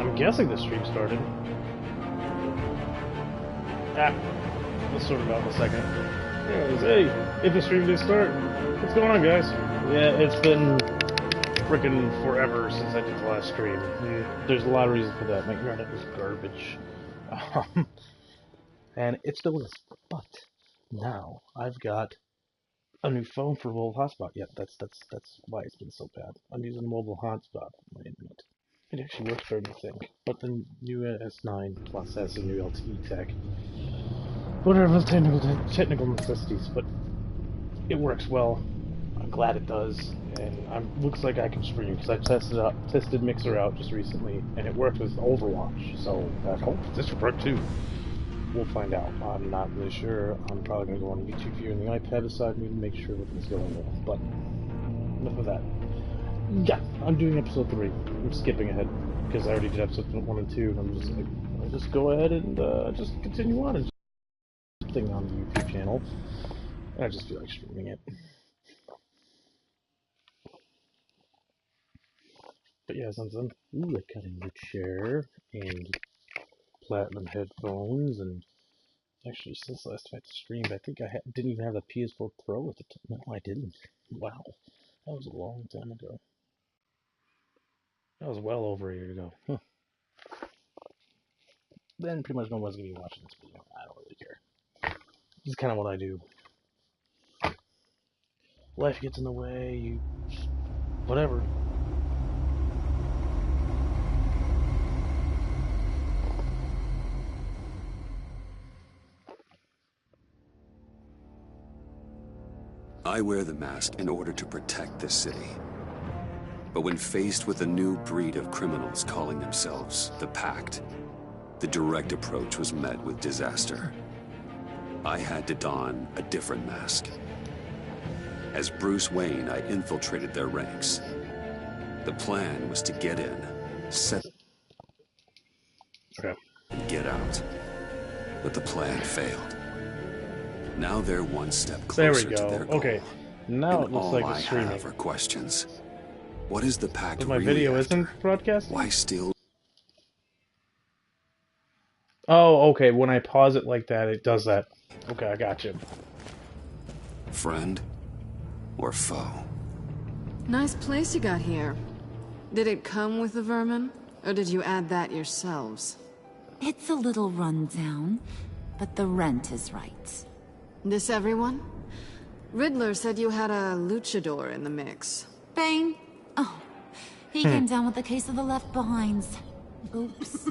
I'm guessing the stream started. Ah, we'll sort it out in a second. Anyways, hey, if the stream did start, what's going on, guys? Yeah, it's been frickin' forever since I did the last stream. There's a lot of reasons for that. My internet was garbage. And it still is. But now I've got a new phone for mobile hotspot. Yeah, that's why it's been so bad. I'm using mobile hotspot on my internet. It actually works better than I think. But the new S9 Plus has a new LTE tech. Whatever the technical necessities, but it works well. I'm glad it does, and looks like I can stream because I tested Mixer out just recently, and it worked with Overwatch. So I hope this will work too. We'll find out. I'm not really sure. I'm probably gonna go on YouTube view on the iPad beside me to make sure everything's going well. But enough of that. Yeah, I'm doing episode 3. I'm skipping ahead because I already did episode 1 and 2, and I'm just like, I'll just go ahead and just continue on and thing on the YouTube channel. And I just feel like streaming it. But yeah, since I'm I got a new chair and platinum headphones, and actually since last time I streamed, I think I didn't even have a PS4 Pro at the time. No, I didn't. Wow, that was a long time ago. That was well over a year ago. Huh. Then pretty much no one's gonna be watching this video. I don't really care. This is kind of what I do. Life gets in the way. Whatever. I wear the mask in order to protect this city. But when faced with a new breed of criminals calling themselves the Pact, the direct approach was met with disaster. I had to don a different mask. As Bruce Wayne, I infiltrated their ranks. The plan was to get in, set and get out. But the plan failed. Now they're one step closer to their goal. Okay, now it looks like it's streaming. All I have are questions. What is the Pact But my really video after? isn't broadcasting? Why still? Oh, okay. When I pause it like that, it does that. Okay, I got you. Friend or foe? Nice place you got here. Did it come with the vermin, or did you add that yourselves? It's a little rundown, but the rent is right. This everyone? Riddler said you had a luchador in the mix. Bane? Oh, he came down with a case of the left behinds. Oops.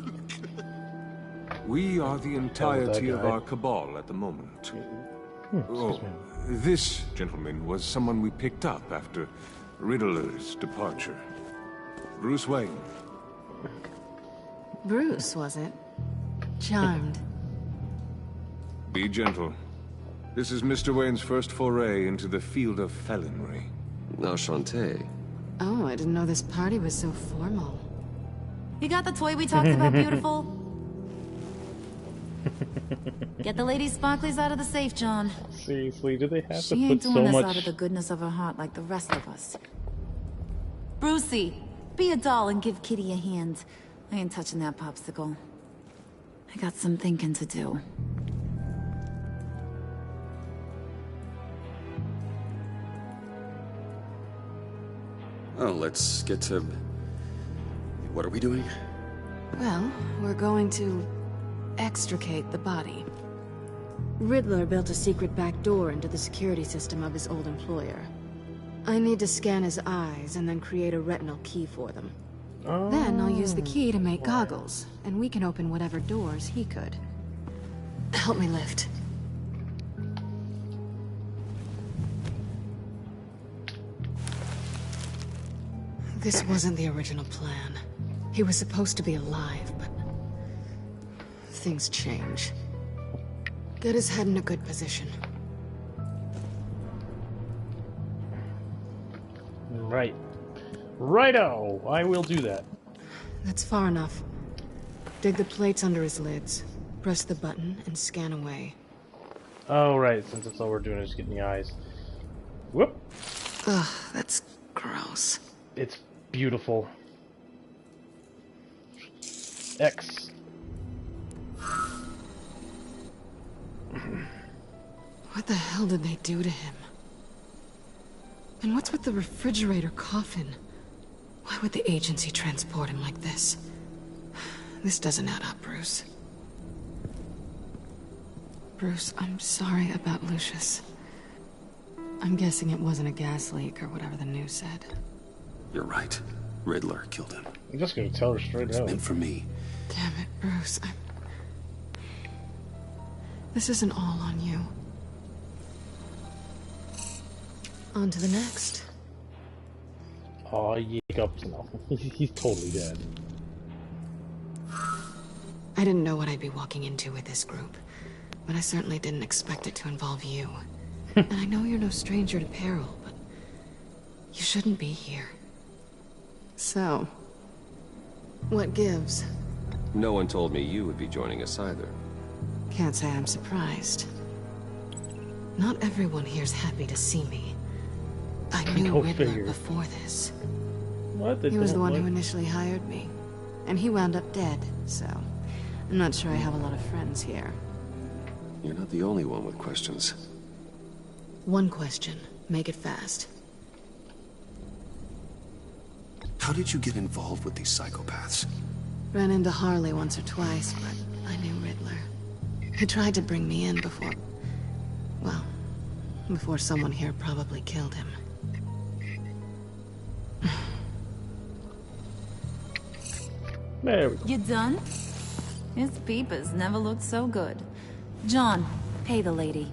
We are the entirety of our cabal at the moment. Oh, this gentleman was someone we picked up after Riddler's departure. Bruce Wayne. Bruce, was it? Charmed. Be gentle. This is Mr. Wayne's first foray into the field of felonry. Enchanté. Oh, I didn't know this party was so formal. You got the toy we talked about, beautiful? Get the lady sparklies out of the safe, John. Seriously, do they have She to ain't put so doing this much... out of the goodness of her heart like the rest of us. Brucey, be a doll and give Kitty a hand. I ain't touching that popsicle. I got some thinking to do. Oh, let's get to... What are we doing? Well, we're going to extricate the body. Riddler built a secret back door into the security system of his old employer. I need to scan his eyes and then create a retinal key for them. Then I'll use the key to make goggles, and we can open whatever doors he could. Help me lift. This wasn't the original plan. He was supposed to be alive, but things change. Get his head in a good position. Right. Righto! I will do that. That's far enough. Dig the plates under his lids. Press the button and scan away. Oh, right, since that's all we're doing is getting the eyes. Whoop! Ugh, that's gross. It's beautiful. X. What the hell did they do to him? And what's with the refrigerator coffin? Why would the agency transport him like this? This doesn't add up, Bruce. Bruce, I'm sorry about Lucius. I'm guessing it wasn't a gas leak or whatever the news said. You're right. Riddler killed him. I'm just gonna tell her straight It's out. meant for me. Damn it, Bruce. This isn't all on you. On to the next. Aw, Jacobs, no. He's totally dead. I didn't know what I'd be walking into with this group, but I certainly didn't expect it to involve you. And I know you're no stranger to peril, but you shouldn't be here. So, what gives? No one told me you would be joining us either. Can't say I'm surprised. Not everyone here's happy to see me. I knew Go Riddler figure. before this. What? He was the one who initially hired me. And he wound up dead, so I'm not sure I have a lot of friends here. You're not the only one with questions. One question. Make it fast. How did you get involved with these psychopaths? Ran into Harley once or twice, but I knew Riddler. He tried to bring me in before... well, before someone here probably killed him. There we go. You done? His peepers never looked so good. John, pay the lady.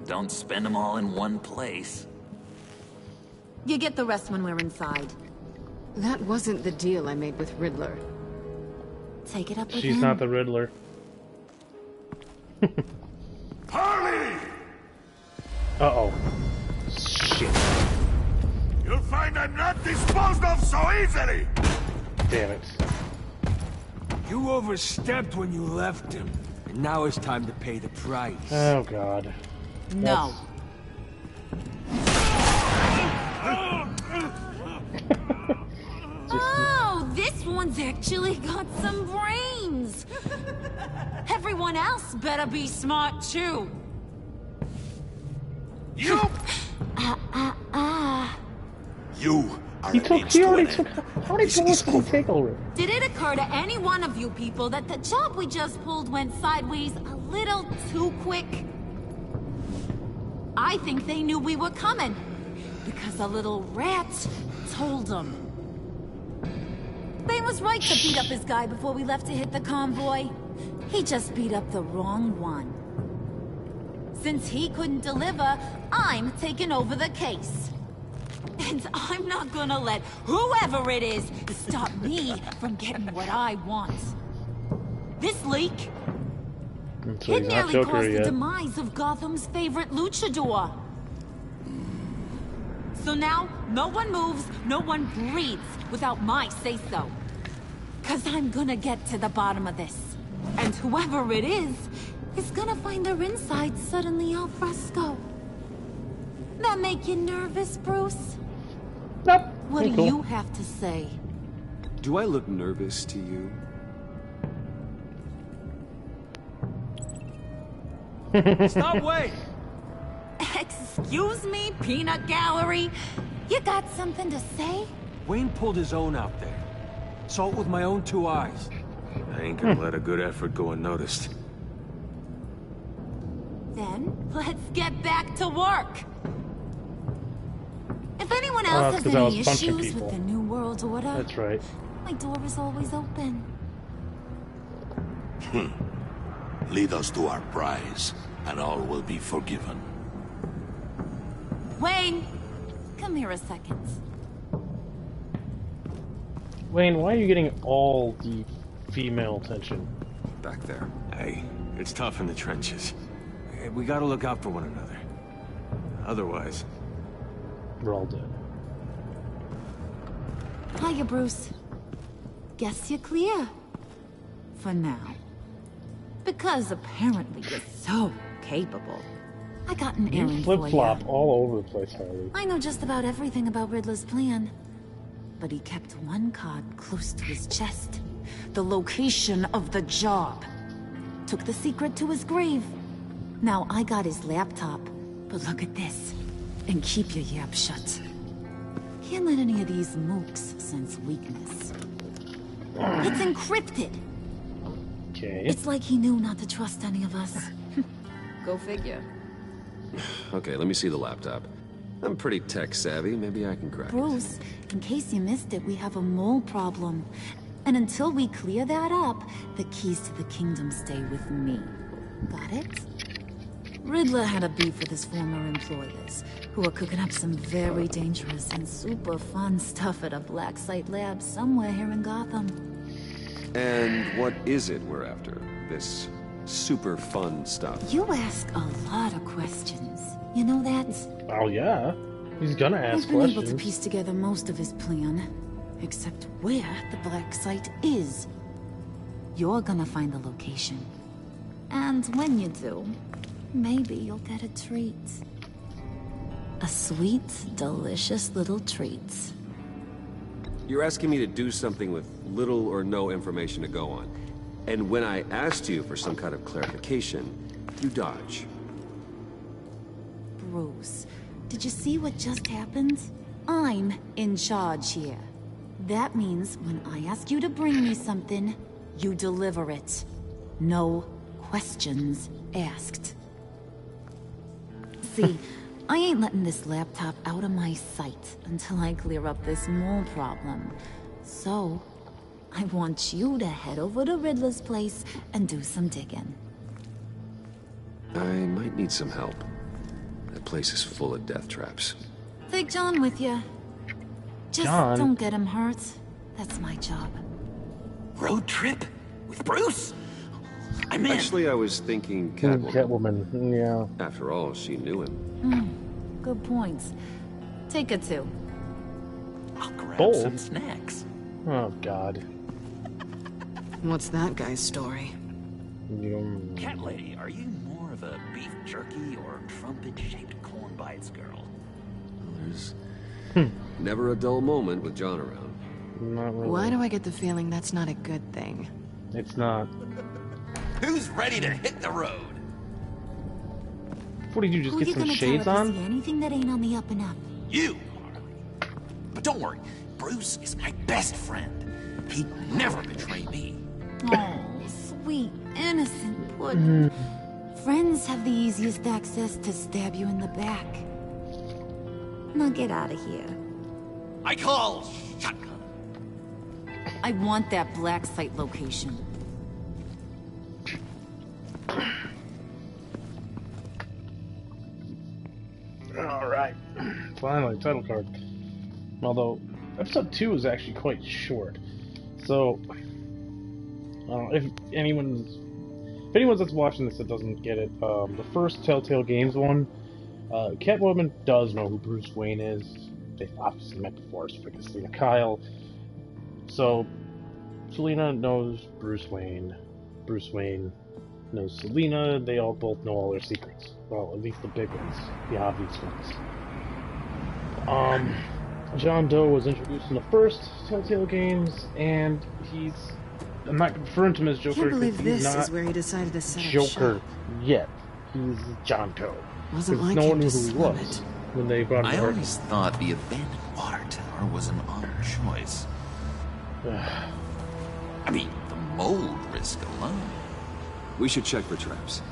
Don't spend them all in one place. You get the rest when we're inside. That wasn't the deal I made with Riddler. Take it up with him. She's not the Riddler. Harley! Uh-oh. Shit. You'll find I'm not disposed of so easily! Damn it. You overstepped when you left him, and now it's time to pay the price. Oh, God. No. Oh, this one's actually got some brains. Everyone else better be smart too. You! You are He an took, inch he to already an took, end. how many bullets did he take already? Did it occur to any one of you people that the job we just pulled went sideways a little too quick? I think they knew we were coming, because a little rat told them. They was right to beat up his guy before we left to hit the convoy. He just beat up the wrong one. Since he couldn't deliver, I'm taking over the case. And I'm not gonna let whoever it is stop me from getting what I want. This leak, So it he's not nearly Joker caused the yet. demise of Gotham's favorite luchador. So now, no one moves, no one breathes without my say-so. 'Cause I'm gonna get to the bottom of this. And whoever it is gonna find their insides suddenly al fresco. That make you nervous, Bruce? Nope. What Ain't do cool. you have to say? Do I look nervous to you? Stop waiting! Excuse me, peanut gallery? You got something to say? Wayne pulled his own out there. Saw it with my own 2 eyes. I ain't gonna let a good effort go unnoticed. Then, let's get back to work. If anyone else it's has 'cause I any was punching issues people. with the New World Order, That's right. my door is always open. Lead us to our prize, and all will be forgiven. Wayne, come here a second. Wayne, why are you getting all the female attention? Back there. Hey, it's tough in the trenches. Hey, we gotta look out for one another. Otherwise... We're all dead. Hiya, Bruce. Guess you're clear. For now. Because apparently you're so capable. I got an You errand for flip-flop you. all over the place, Harley. I know just about everything about Riddler's plan. But he kept one card close to his chest. The location of the job. Took the secret to his grave. Now I got his laptop. But look at this. And keep your yap shut. Can't let any of these mooks sense weakness. It's encrypted. Okay. It's like he knew not to trust any of us. Go figure. Okay, let me see the laptop. I'm pretty tech savvy. Maybe I can crack it. Bruce, in case you missed it, we have a mole problem. And until we clear that up, the keys to the kingdom stay with me. Got it? Riddler had a beef with his former employers, who are cooking up some very dangerous and super fun stuff at a black site lab somewhere here in Gotham. And what is it we're after? This super fun stuff? You ask a lot of questions. You know that? Oh yeah, he's gonna ask I've been questions. able to piece together most of his plan, except where the black site is. You're gonna find the location. And when you do, maybe you'll get a treat. A sweet, delicious little treat. You're asking me to do something with little or no information to go on. And when I asked you for some kind of clarification, you dodge. Bruce, did you see what just happened? I'm in charge here. That means when I ask you to bring me something, you deliver it. No questions asked. See, I ain't letting this laptop out of my sight until I clear up this mole problem. So, I want you to head over to Riddler's place and do some digging. I might need some help. That place is full of death traps. Take John with you. Just John? don't get him hurt. That's my job. Road trip? With Bruce? I'm in. Actually, I was thinking Catwoman. Catwoman, yeah. After all, she knew him. Good points. Take it too. I'll grab Bold. some snacks. Oh God. What's that guy's story? Cat lady, are you more of a beef jerky or trumpet-shaped corn bites girl? There's never a dull moment with John around. Not really. Why do I get the feeling that's not a good thing? It's not. Who's ready to hit the road? What did you just Who get you some gonna shades tell if you on? see anything that ain't on the up and up? You, Harley. But don't worry, Bruce is my best friend. He'd never betray me. Oh, sweet, innocent pudding. Friends have the easiest access to stab you in the back. Now get out of here. I call shotgun. I want that black site location. Alright. Finally, title card. Although, episode 2 is actually quite short. So, if anyone that's watching this that doesn't get it, the first Telltale Games one, Catwoman does know who Bruce Wayne is. They've obviously met before, it's freaking Selina Kyle. So, Selina knows Bruce Wayne. Bruce Wayne knows Selina. They all both know all their secrets. Well, at least the big ones. The obvious ones. John Doe was introduced in the first Telltale Games, and I'm not referring to him as Joker. Can't believe because he's this not is where he decided to set up Joker shop. yet. He's John Doe. Wasn't Because like no him one knew to who he swim was it. when they brought him I to always thought the abandoned water tower was an odd choice. Arkham. I mean, the mold risk alone. We should check for traps.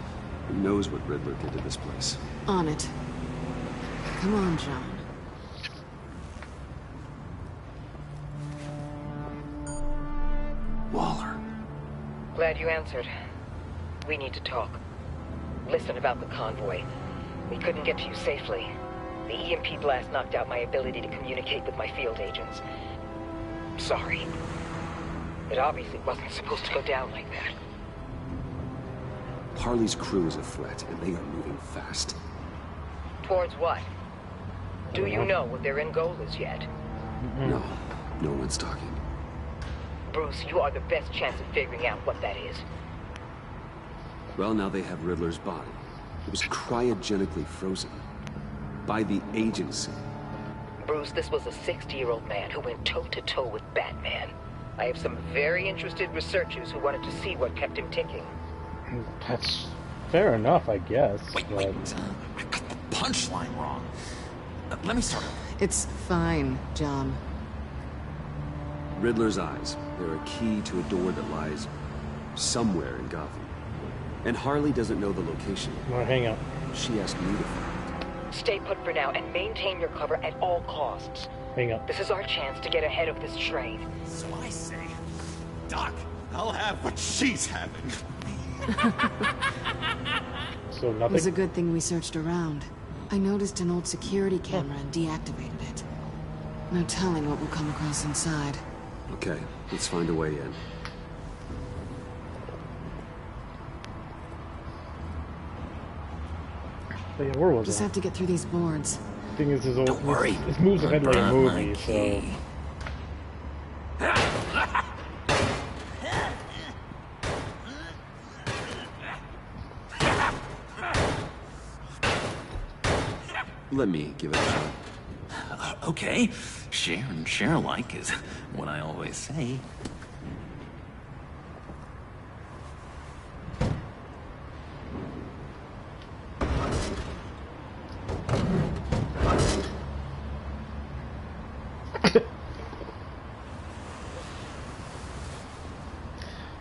Who knows what Riddler did to this place? On it. Come on, John. Waller. Glad you answered. We need to talk. Listen about the convoy. We couldn't get to you safely. The EMP blast knocked out my ability to communicate with my field agents. Sorry. It obviously wasn't supposed to go down like that. Harley's crew is a threat, and they are moving fast. Towards what? Do you know what their end goal is yet? No, no one's talking. Bruce, you are the best chance of figuring out what that is. Well, now they have Riddler's body. It was cryogenically frozen. By the agency. Bruce, this was a 60-year-old man who went toe-to-toe with Batman. I have some very interested researchers who wanted to see what kept him ticking. That's fair enough, I guess. Wait. I got the punchline wrong. Let me start over. It's fine, John. Riddler's eyes. They're a key to a door that lies somewhere in Gotham. And Harley doesn't know the location. Well, hang on. She asked me to find it. Stay put for now and maintain your cover at all costs. Hang on. This is our chance to get ahead of this train. So I say, Doc, I'll have what she's having. So It nothing? was a good thing we searched around. I noticed an old security camera and deactivated it. No telling what we'll come across inside. Okay, let's find a way in. But yeah, where was Just I? have to get through these boards. Thing is, Don't worry. This moves ahead like a movie, so... Let me give it a shot. Okay, share and share alike is what I always say.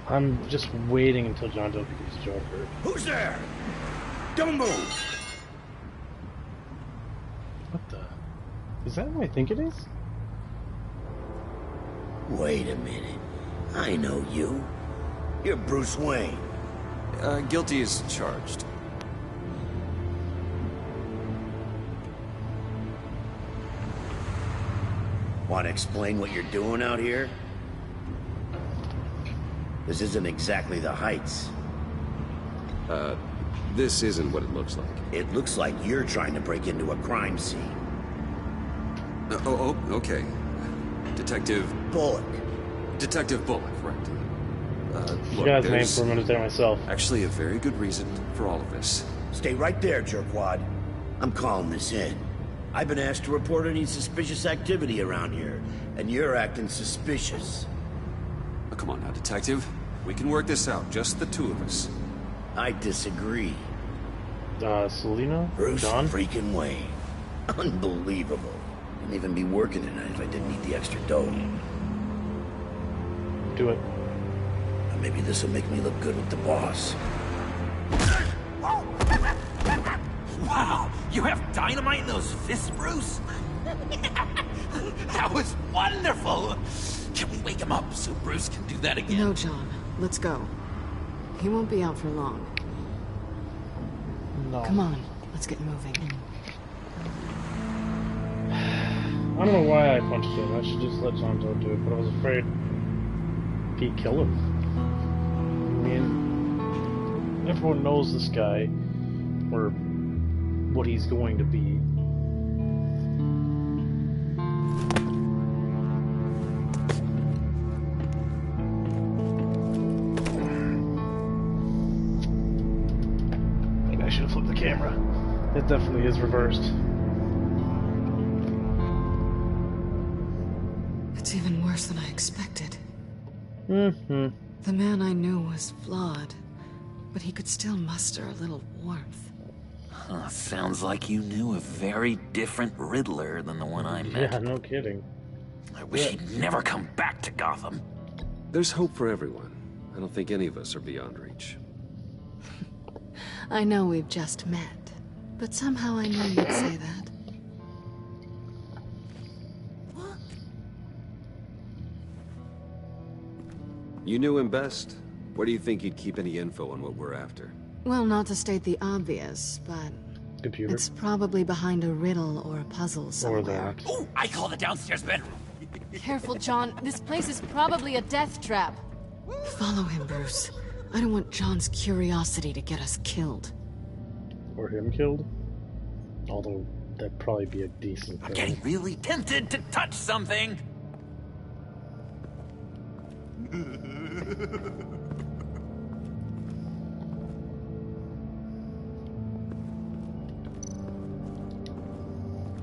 I'm just waiting until John Doe becomes Joker. Who's there? Don't move! What the? Is that who I think it is? Wait a minute. I know you. You're Bruce Wayne. Guilty as charged. Want to explain what you're doing out here? This isn't exactly the Heights. This isn't what it looks like. It looks like you're trying to break into a crime scene. Okay. Detective Bullock. Bullock, right. I Look, got his name there's for a minute there myself. actually a very good reason for all of this. Stay right there, jerkwad. I'm calling this in. I've been asked to report any suspicious activity around here, and you're acting suspicious. Oh, come on now, Detective. We can work this out, just the two of us. I disagree. Selena? Bruce John? freaking Wayne. Unbelievable. Wouldn't even be working tonight if I didn't need the extra dough. Do it. Maybe this'll make me look good with the boss. Wow, you have dynamite in those fists, Bruce? That was wonderful! Can we wake him up so Bruce can do that again? No, John. Let's go. He won't be out for long. No. Come on. Let's get moving. I don't know why I punched him. I should just let John Doe do it, but I was afraid he'd kill him. I mean, everyone knows this guy, or what he's going to be. Maybe I should have flipped the camera. It definitely is reversed. It's even worse than I expected. Mm-hmm. The man I knew was flawed, but he could still muster a little warmth. Huh, sounds like you knew a very different Riddler than the one I met. Yeah, no kidding. I wish he'd never come back to Gotham. There's hope for everyone. I don't think any of us are beyond reach. I know we've just met, but somehow I knew you'd say that. You knew him best. Where do you think you'd keep any info on what we're after? Well, not to state the obvious, but Computer. it's probably behind a riddle or a puzzle somewhere. Or that. Oh, I call the downstairs bedroom. Careful, John. This place is probably a death trap. Follow him, Bruce. I don't want John's curiosity to get us killed. Or him killed. Although, that'd probably be a decent I'm thing. getting really tempted to touch something.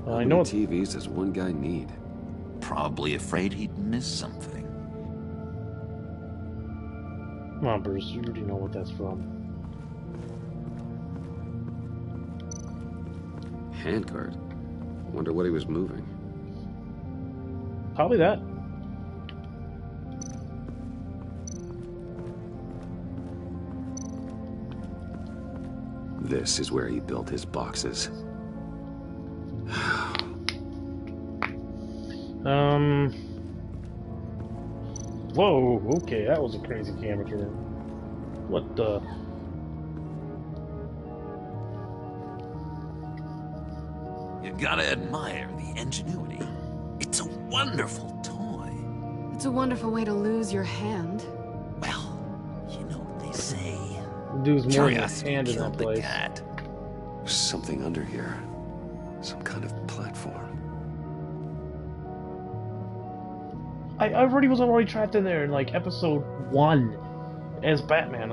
I How know many TVs does one guy need? Probably afraid he'd miss something. Come on, Bruce. You already know what that's from. Handcart. Wonder what he was moving. Probably that. This is where he built his boxes. Whoa, okay, that was a crazy camera turn. What the? You gotta admire the ingenuity. It's a wonderful toy. It's a wonderful way to lose your hand. Well, you know what they say. Dude's more than a Curiosity hand in killed that the place. cat. There's something under here. Some kind of platform. I already was trapped in there in like episode 1 as Batman.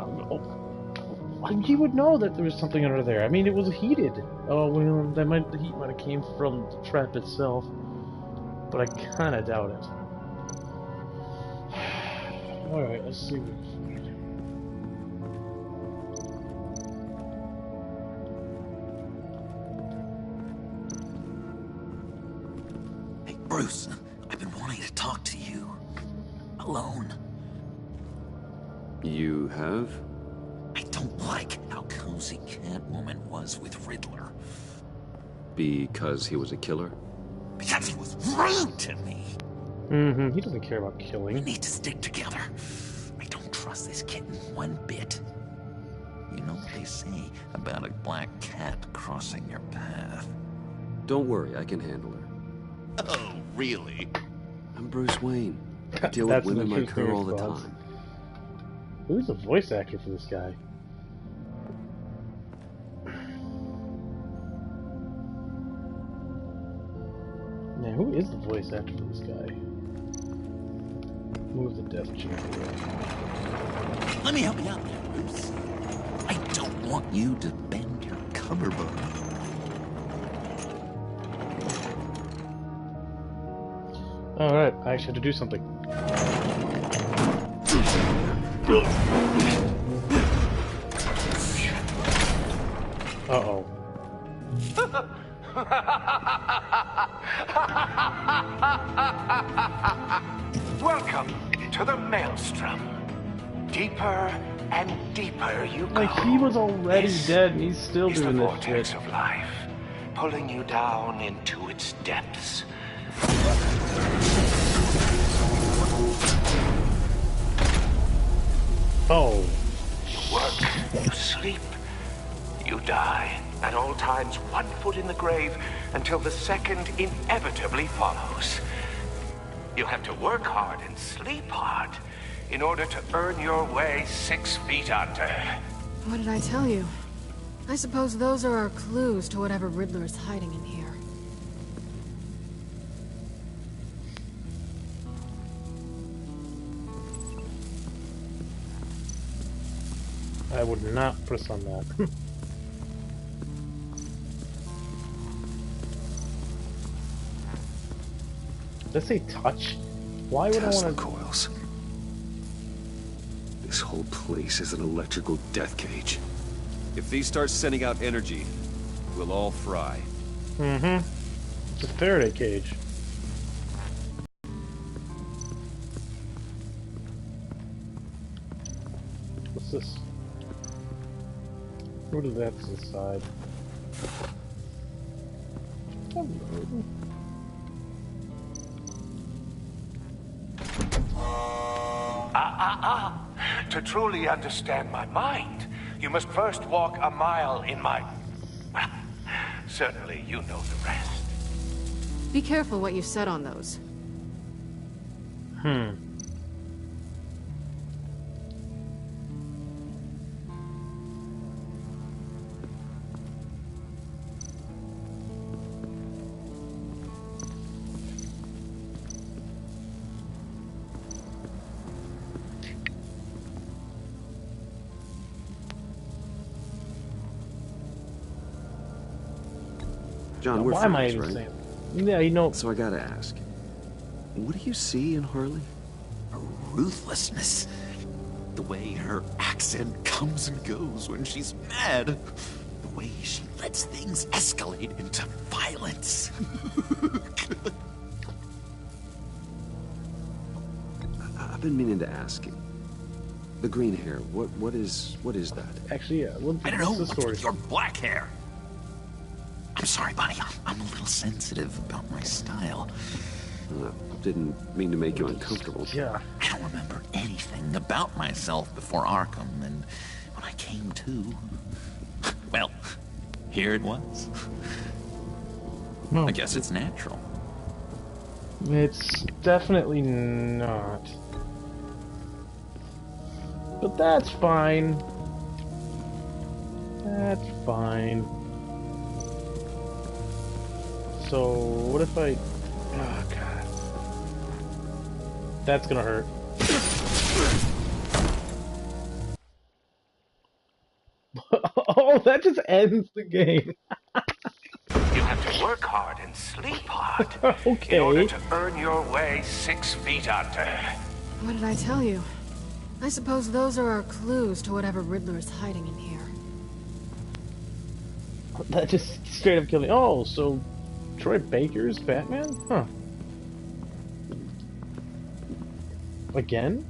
He would know that there was something under there. I mean, it was heated. Oh well, the heat might have came from the trap itself, but I kind of doubt it. All right, let's see. Hey, Bruce, I've been wanting to talk to you. Alone. You have? I don't like how cozy Catwoman was with Riddler. Because he was a killer? Because he was rude to me. He doesn't care about We killing. need to stick together. I don't trust this kitten one bit. You know what they say about a black cat crossing your path? Don't worry, I can handle her. Oh, really? I'm Bruce Wayne. I deal with women like her all the time. Who's the voice actor for this guy? Man, who is the voice actor for this guy? Move the death chair. Let me help you out there, Bruce. I don't want you to bend your collarbone. Alright, I actually have to do something. Uh-oh. Welcome to the Maelstrom. Deeper and deeper you go. Like, he was already dead and he's still It's doing the this vortex shit. of life, pulling you down into its depths. Oh. You work, you sleep, you die. At all times, 1 foot in the grave until the second inevitably follows. You'll have to work hard and sleep hard in order to earn your way 6 feet under. What did I tell you? I suppose those are our clues to whatever Riddler is hiding in here. I would not press on that. Let's say touch. Why would Tesla I want to... coils. This whole place is an electrical death cage. If these start sending out energy, we'll all fry. It's a Faraday cage. What's this? What is that inside? Hello. To truly understand my mind, you must first walk a mile in my... Well, certainly you know the rest. Be careful what you said on those. John, we're Why am I friends, even right? saying? Yeah, you know. So I gotta ask, what do you see in Harley? Ruthlessness. The way her accent comes and goes when she's mad. The way she lets things escalate into violence. I've been meaning to ask you. The green hair, what is that? Actually, yeah. I don't know, what's with your black hair? I'm sorry, buddy, I'm a little sensitive about my style. Didn't mean to make you uncomfortable. Yeah. I don't remember anything about myself before Arkham, and when I came to, well, here it was. No, I guess it's natural. It's definitely not. But that's fine. That's fine. So, what if I... Oh, God. That's gonna hurt. Oh, that just ends the game. You have to work hard and sleep hard Okay. in order to earn your way 6 feet under. What did I tell you? I suppose those are our clues to whatever Riddler is hiding in here. That just straight up killed me. Oh, so Troy Baker's Batman? Huh. Again?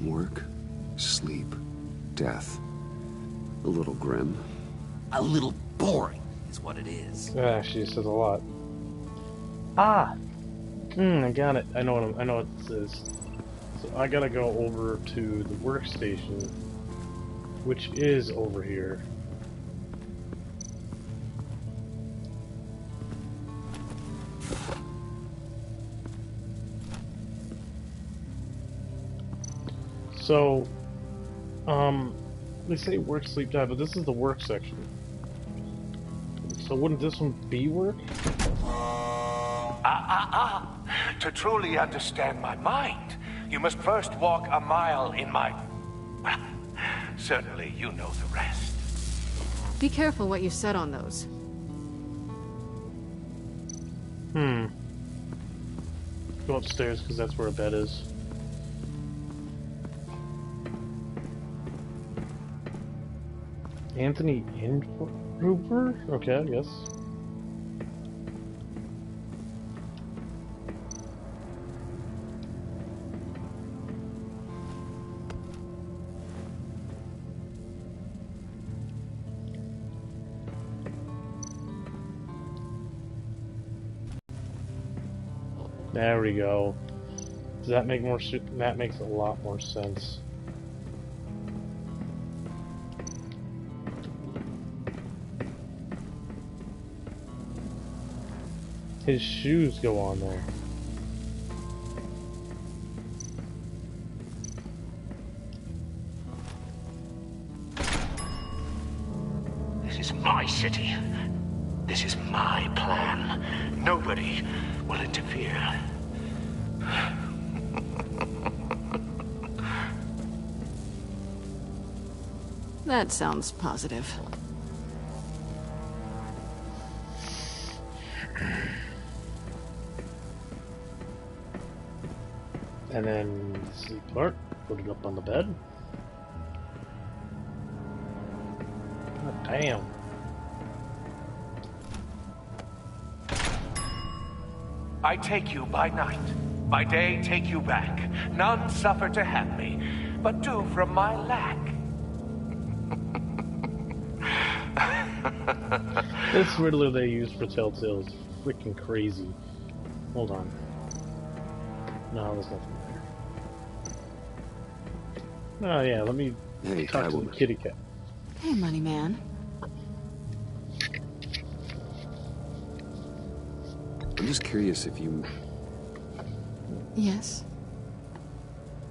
Work, sleep, death. A little grim. A little boring is what it is. That actually says a lot. Ah! I got it. I know what it says. So I gotta go over to the workstation, which is over here. So, they say work, sleep, die, but this is the work section. So wouldn't this one be work? To truly understand my mind, you must first walk a mile in my... Well, certainly you know the rest. Be careful what you said on those. Go upstairs, because that's where a bed is. Anthony Ingruber? Okay, I guess. There we go. Does that make more sense? That makes a lot more sense. His shoes go on there. This is my city. This is my plan. Nobody will interfere. That sounds positive. And then sleep part, put it up on the bed. God damn. I take you by night. By day, take you back. None suffer to have me, but do from my lack. This Riddler they use for Telltale is freaking crazy. Hold on. No, there's nothing there. Oh yeah, let me talk to the kitty cat. Hey, money man. I'm just curious if you... Yes?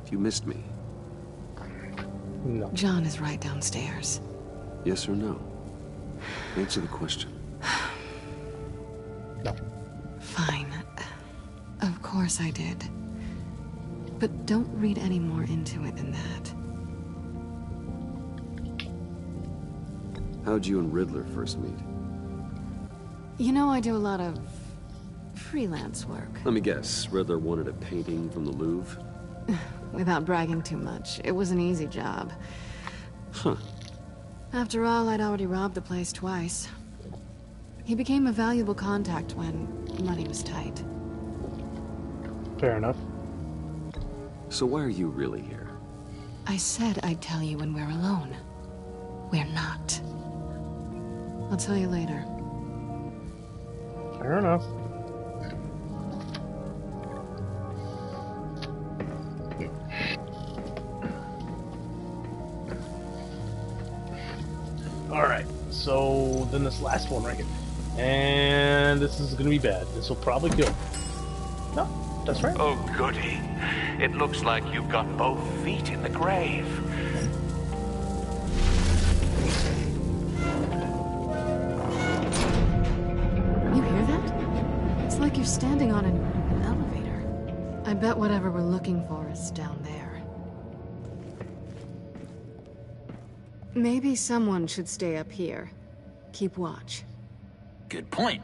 If you missed me. No. John is right downstairs. Yes or no? Answer the question. No. Fine. Of course I did. But don't read any more into it than that. How'd you and Riddler first meet? You know, I do a lot of freelance work. Let me guess, Riddler wanted a painting from the Louvre? Without bragging too much, it was an easy job. Huh. After all, I'd already robbed the place twice. He became a valuable contact when money was tight. Fair enough. So why are you really here? I said I'd tell you when we're alone. We're not. I'll tell you later. Fair enough. Alright, so then this last one right here. And this is gonna be bad. This will probably kill. No, that's right. Oh, goody. It looks like you've got both feet in the grave. You hear that? It's like you're standing on an elevator. I bet whatever we're looking for is down there. Maybe someone should stay up here. Keep watch. Good point.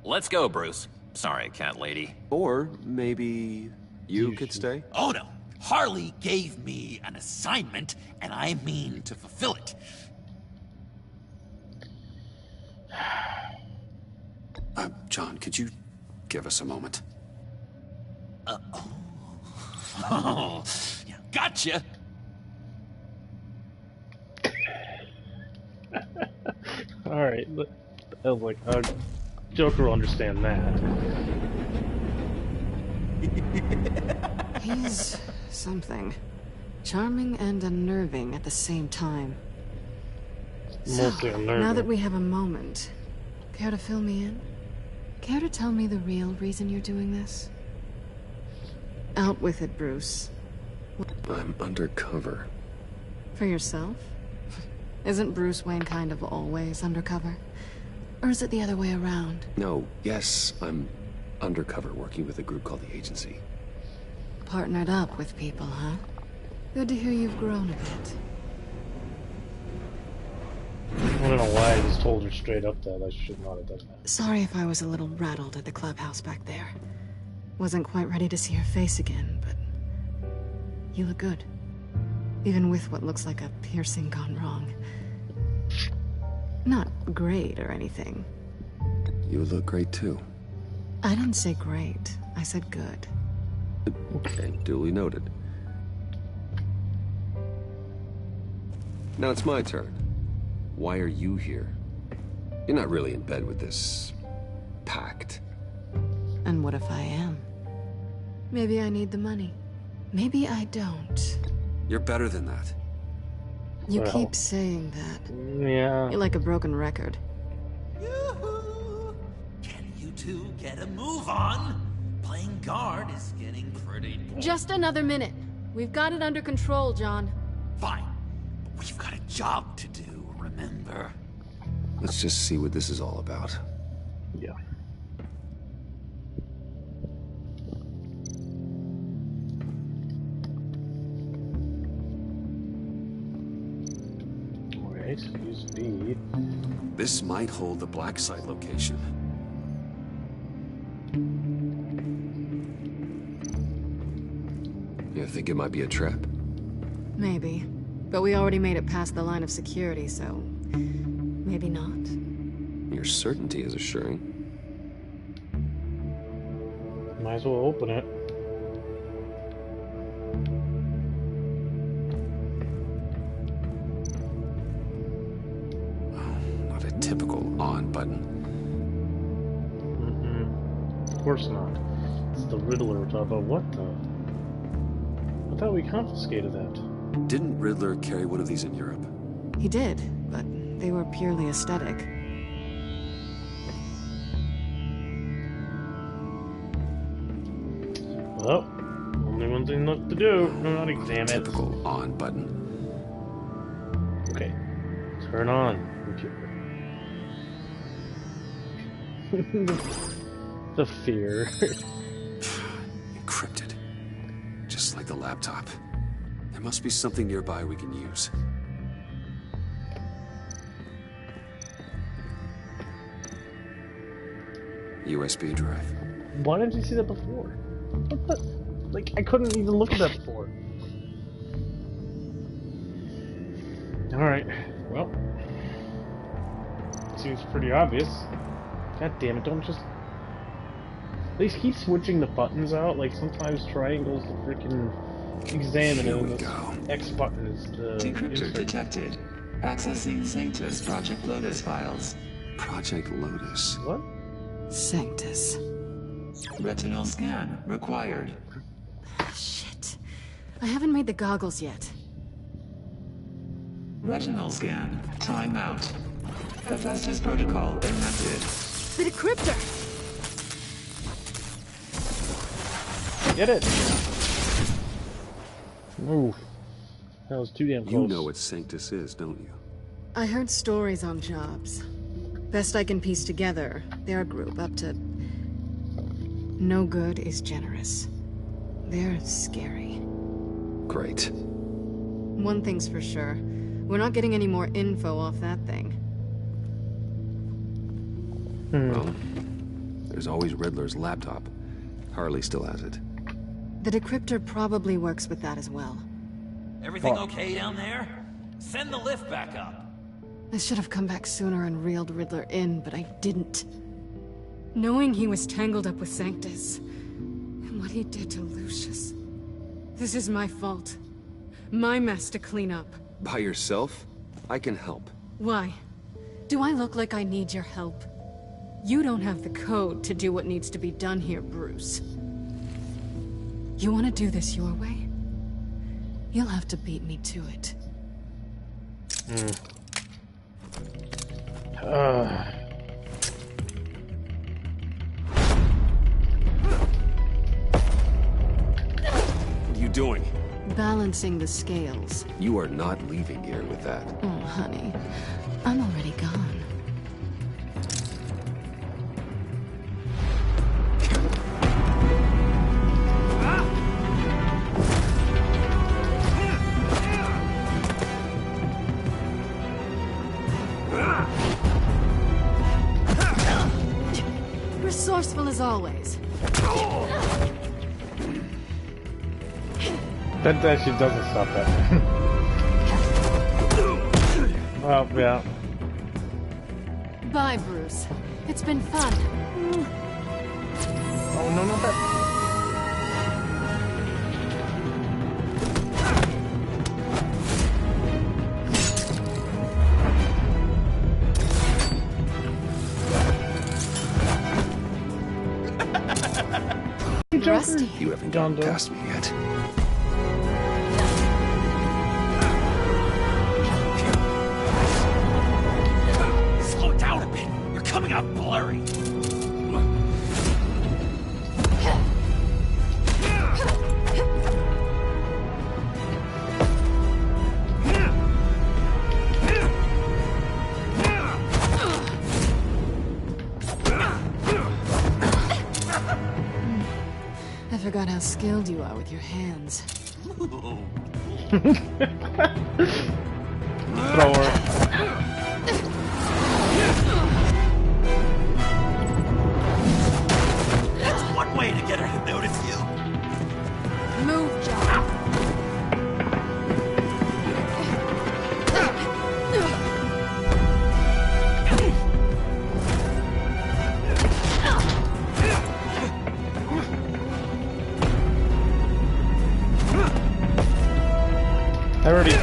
Let's go, Bruce. Sorry, cat lady. Or maybe you could stay? Oh no. Harley gave me an assignment, and I mean to fulfill it. John, could you give us a moment? Oh, yeah, gotcha. Alright, I was like, Joker will understand that. He's something. Charming and unnerving at the same time. Mostly unnerving. Now that we have a moment, care to fill me in? Care to tell me the real reason you're doing this? Out with it, Bruce. I'm undercover. For yourself? Isn't Bruce Wayne kind of always undercover? Or is it the other way around? No, yes, I'm undercover working with a group called the Agency. Partnered up with people, huh? Good to hear you've grown a bit. I don't know why I just told her straight up that I should not have done that. Sorry if I was a little rattled at the clubhouse back there. Wasn't quite ready to see your face again, but you look good. Even with what looks like a piercing gone wrong. Not great or anything. You look great too. I didn't say great. I said good. Okay, duly noted. Now it's my turn. Why are you here? You're not really in bed with this pact. And what if I am? Maybe I need the money. Maybe I don't. You're better than that. You Well, keep saying that. Yeah. You're like a broken record. Yoo-hoo! Can you two get a move on? Playing guard is getting pretty... Just another minute. We've got it under control, John. Fine. But we've got a job to do, remember? Let's just see what this is all about. Yeah. Alright, use B. This might hold the black site location. You think it might be a trap? Maybe. But we already made it past the line of security, so... maybe not. Your certainty is assuring. Might as well open it. Not a typical on button. Of course not. It's the Riddler we're talking about. What the? I thought we confiscated that. Didn't Riddler carry one of these in Europe? He did, but they were purely aesthetic. Well, only one thing left to do. Not examine it. Typical on button. Okay. Turn on computer. The fear. Encrypted. Just like the laptop. There must be something nearby we can use. USB drive. Why didn't you see that before? What the? Like, I couldn't even look at that before. Alright, well. Seems pretty obvious. God damn it, don't just... At least keep switching the buttons out, like sometimes triangles to freaking examine it, and this X button is the... Decryptor detected. Accessing Sanctus Project Lotus files. Project Lotus? What? Sanctus. Retinal scan required. Shit. I haven't made the goggles yet. Retinal scan. Timeout. Hephaestus protocol enacted. The decryptor! Get it! Ooh. That was too damn close. You know what Sanctus is, don't you? I heard stories on jobs. Best I can piece together, their group up to... No good is generous. They're scary. Great. One thing's for sure. We're not getting any more info off that thing. Well, there's always Riddler's laptop. Harley still has it. The decryptor probably works with that as well. Everything okay down there? Send the lift back up. I should have come back sooner and reeled Riddler in, but I didn't. Knowing he was tangled up with Sanctus, and what he did to Lucius. This is my fault. My mess to clean up. By yourself? I can help. Why? Do I look like I need your help? You don't have the code to do what needs to be done here, Bruce. You want to do this your way? You'll have to beat me to it. What are you doing? Balancing the scales. You are not leaving here with that. Oh, honey. I'm already gone. Resourceful as always. That actually doesn't stop that. Well, yeah. Bye, Bruce. It's been fun. Oh, no, not that. Rusty. You haven't gotten past me yet. Slow it down a bit. You're coming out blurry. I forgot how skilled you are with your hands. Thrower. That's one way to get her to notice you. Move, John. I already...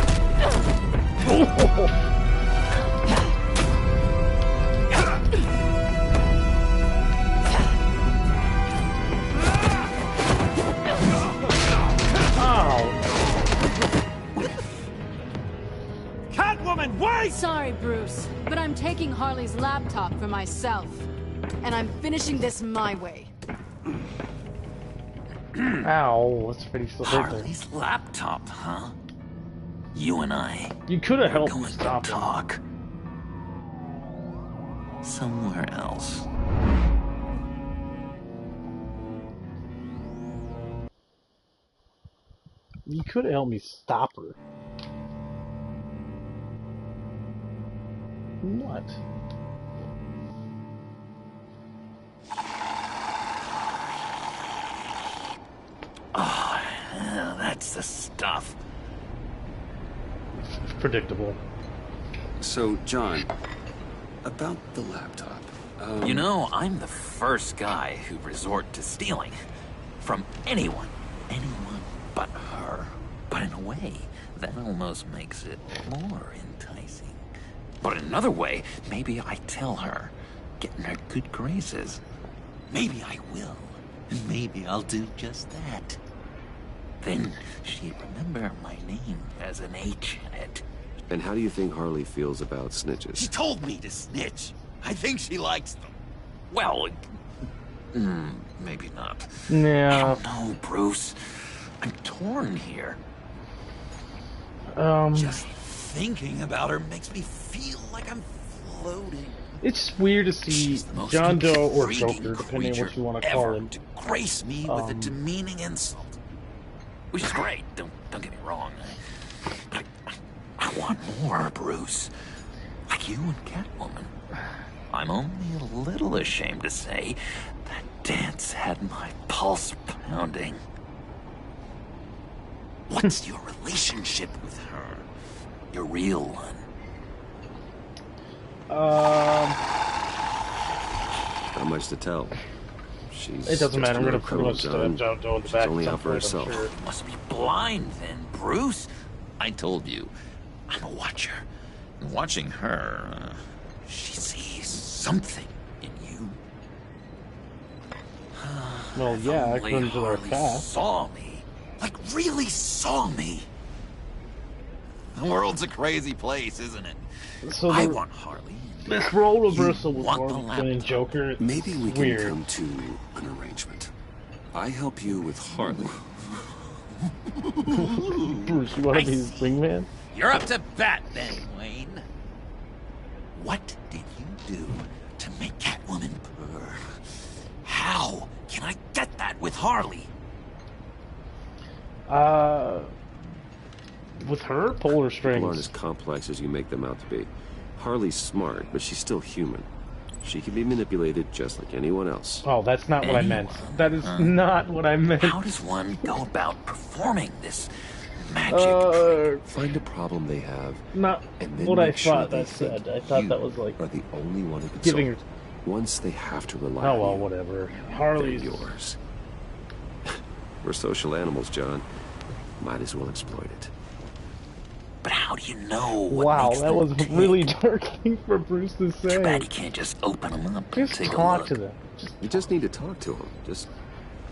Catwoman, wait! Sorry, Bruce, but I'm taking Harley's laptop for myself. And I'm finishing this my way. Ow, that's pretty still hurt there. Harley's laptop, huh? You and I. You could have helped me stop him. Talk. Somewhere else. You could have helped me stop her. What? Ah. That's the stuff. Predictable. So, John, about the laptop. You know, I'm the first guy who resort to stealing. From anyone. Anyone but her. But in a way, that almost makes it more enticing. But in another way, maybe I tell her, get in her good graces. Maybe I will. And maybe I'll do just that. Then she'd remember my name as an H in it. And how do you think Harley feels about snitches? She told me to snitch. I think she likes them. Well, maybe not. Yeah. I don't know, Bruce. I'm torn here. Just thinking about her makes me feel like I'm floating. It's weird to see John Doe or Joker, depending on what you want to call him, to grace me with a demeaning insult. Which is great, don't get me wrong. But I want more, Bruce. Like you and Catwoman. I'm only a little ashamed to say that dance had my pulse pounding. What's your relationship with her? Your real one? Not much to tell. She's it doesn't matter. I'm gonna pretty much John Doe in the back. Only out for herself. Sure. You must be blind then, Bruce. I told you, I'm a watcher. And watching her, she sees something in you. Well, yeah, according to our past. Saw me. Like, really saw me. The world's a crazy place, isn't it? So I want Harley. This role reversal with Harley and Joker. Maybe we weird. can come to an arrangement. I help you with Harley. Bruce, you want to be his wingman? You're up to bat then, Wayne. What did you do to make Catwoman purr? How can I get that with Harley? With her, pull her strings. People aren't as complex as you make them out to be. Harley's smart, but she's still human. She can be manipulated just like anyone else. Oh, that's not what I meant. That is not what I meant. How does one go about performing this magic? Find a problem they have. Not and then what I make sure thought they that think said. I thought you that was like are the only one who can giving solve it. Once they have to rely oh well, on you, whatever. Harley's they're yours. We're social animals, John. Might as well exploit it. But how do you know what wow, makes that them was tick? really dark thing for Bruce to say. Too bad you can't just open them up and Just take a talk look. to them. You just need to talk to them.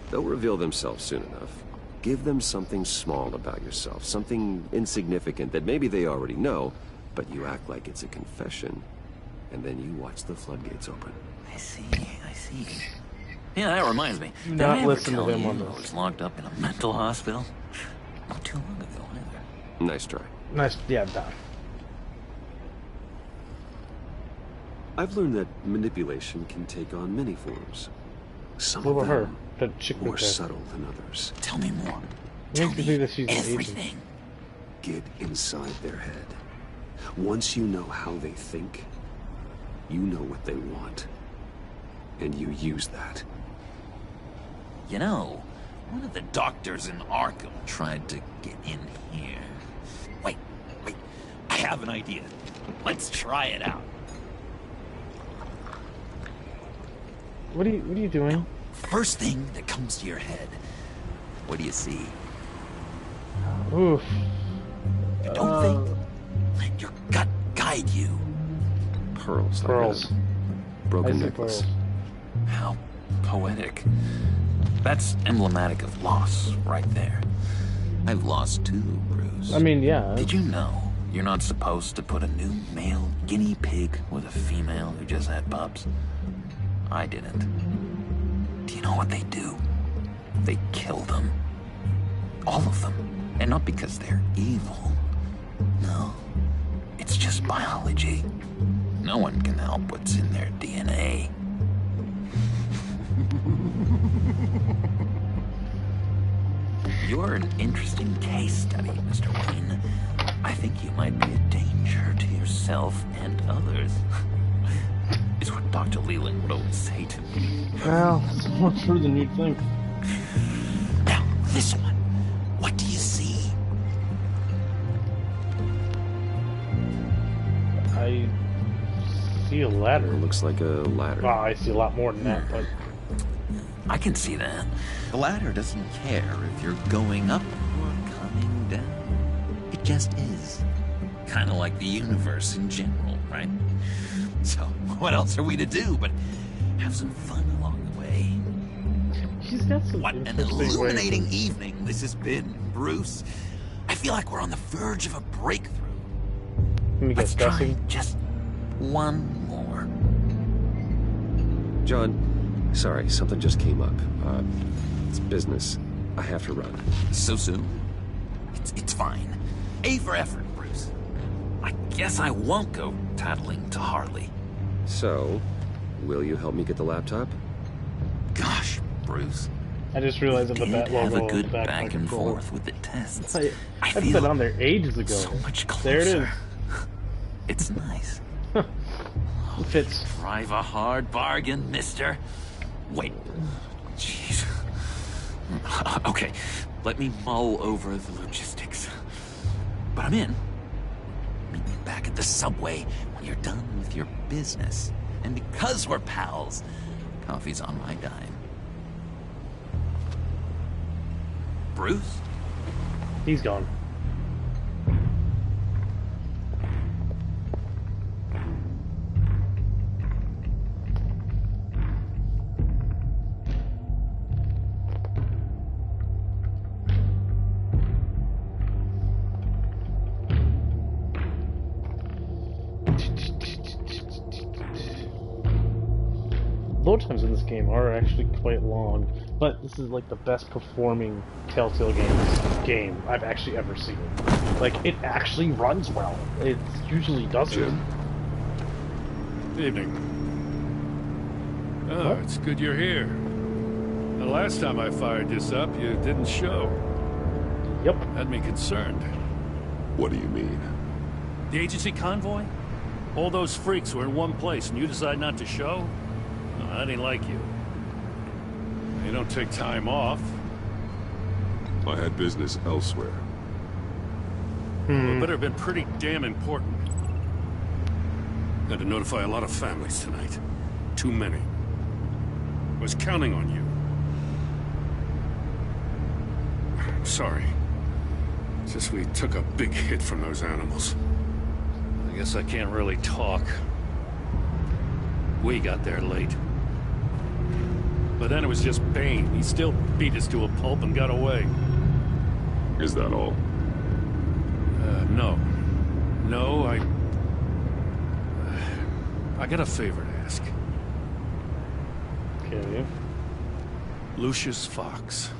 They'll reveal themselves soon enough. Give them something small about yourself, something insignificant that maybe they already know, but you act like it's a confession, and then you watch the floodgates open. I see. Yeah, that reminds me. Did Not I ever listen to tell him you on I this. was locked up in a mental hospital? Not too long ago either. Nice try. Nice, yeah, done. I've learned that manipulation can take on many forms. Some What of about her? them That chick more with the... subtle than others. Tell me more. Makes me think that she's an agent. Everything. Get inside their head. Once you know how they think, you know what they want. And you use that. You know, one of the doctors in Arkham tried to get in here. Wait. I have an idea. Let's try it out. What are you doing? First thing that comes to your head. What do you see? Oof. You don't think? Let your gut guide you. Pearls. Pearls. Broken I see necklace. pearls. How poetic. That's emblematic of loss, right there. I've lost too, Bruce. I mean, yeah. Did you know you're not supposed to put a new male guinea pig with a female who just had pups? I didn't. Do you know what they do? They kill them. All of them. And not because they're evil. No. It's just biology. No one can help what's in their DNA. You're an interesting case study, Mr. Wayne. I think you might be a danger to yourself and others. Is what Dr. Leland would always say to me. Well, it's more true than you'd think. Now, this one. see a ladder. It looks like a ladder. Oh, I see a lot more than that, but... I can see that. The ladder doesn't care if you're going up or coming down. It just is. Kind of like the universe in general, right? So, what else are we to do but have some fun along the way? She's got some What an illuminating evening this has been, Bruce. I feel like we're on the verge of a breakthrough. Let's try just one more. John, sorry, something just came up. It's business. I have to run. So soon? It's fine. A for effort, Bruce. I guess I won't go tattling to Harley. So, will you help me get the laptop? Gosh, Bruce. I just realized that the bat logo have a on good the back back and forth with the tests. I've been on there ages ago. So much closer. There it is. It's nice. It fits. Drive a hard bargain, mister. Wait. Jeez. Okay, let me mull over the logistics. But I'm in. Meet me back at the subway when you're done with your business. And because we're pals, coffee's on my dime. Bruce? He's gone. Load times in this game are actually quite long, but this is like the best performing Telltale game I've actually ever seen. Like, it actually runs well. It usually doesn't. Evening. Oh, it's good you're here. The last time I fired this up, you didn't show. Yep. Had me concerned. What do you mean? The agency convoy? All those freaks were in one place and you decide not to show? No, that ain't like you. You don't take time off. I had business elsewhere. It better have been pretty damn important. Had to notify a lot of families tonight. Too many. Was counting on you. I'm sorry. It's just we took a big hit from those animals. I guess I can't really talk. We got there late. But then it was just Bane. He still beat us to a pulp and got away. Is that all? No. No, I got a favor to ask. Okay. Lucius Fox.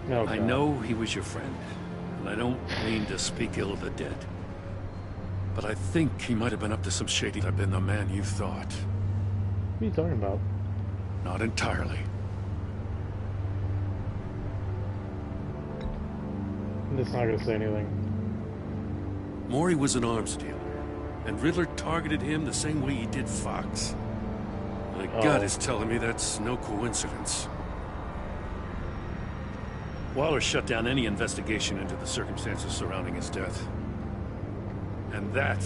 No, I know he was your friend, and I don't mean to speak ill of the dead. But I think he might have been up to some shady. I've been the man you thought. What are you talking about? Not entirely. I'm just not gonna say anything. Maury was an arms dealer, and Riddler targeted him the same way he did Fox. My gut is telling me that's no coincidence. Waller shut down any investigation into the circumstances surrounding his death. And that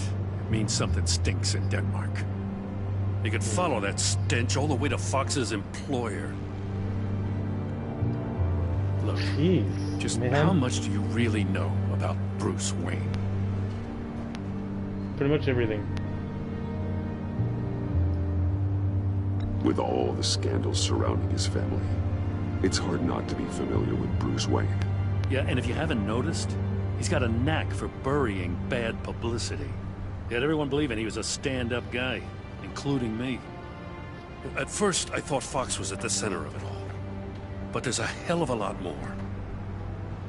means something stinks in Denmark. You could follow that stench all the way to Fox's employer. Look, just how much do you really know about Bruce Wayne? Pretty much everything. With all the scandals surrounding his family, it's hard not to be familiar with Bruce Wayne. Yeah, and if you haven't noticed, he's got a knack for burying bad publicity. He had everyone believing he was a stand-up guy, including me. At first, I thought Fox was at the center of it all. But there's a hell of a lot more.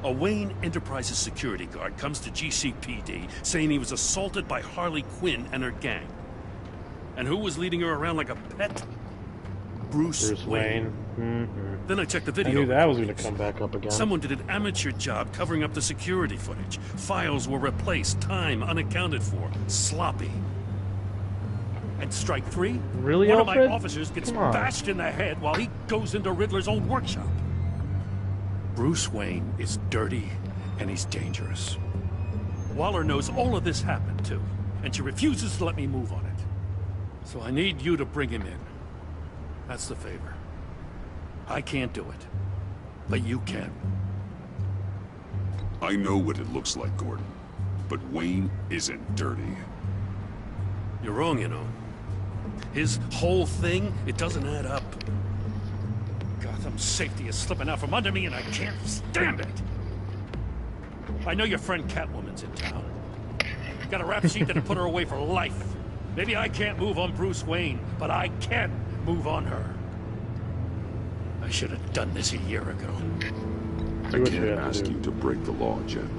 A Wayne Enterprises security guard comes to GCPD saying he was assaulted by Harley Quinn and her gang. And who was leading her around like a pet? Bruce Wayne. Then I checked the video. I knew that was going to come back up again. Someone did an amateur job covering up the security footage. Files were replaced, time unaccounted for, sloppy. And strike three? Really, One Alfred? of my officers gets bashed in the head while he goes into Riddler's old workshop. Bruce Wayne is dirty and he's dangerous. Waller knows all of this happened too, and she refuses to let me move on it. So I need you to bring him in. That's the favor. I can't do it, but you can. I know what it looks like, Gordon, but Wayne isn't dirty. You're wrong, you know. His whole thing, it doesn't add up. Gotham's safety is slipping out from under me and I can't stand it. I know your friend Catwoman's in town. Got a rap sheet that'll put her away for life. Maybe I can't move on Bruce Wayne, but I can move on her. I should have done this a year ago. I can't ask you to break the law, Jen.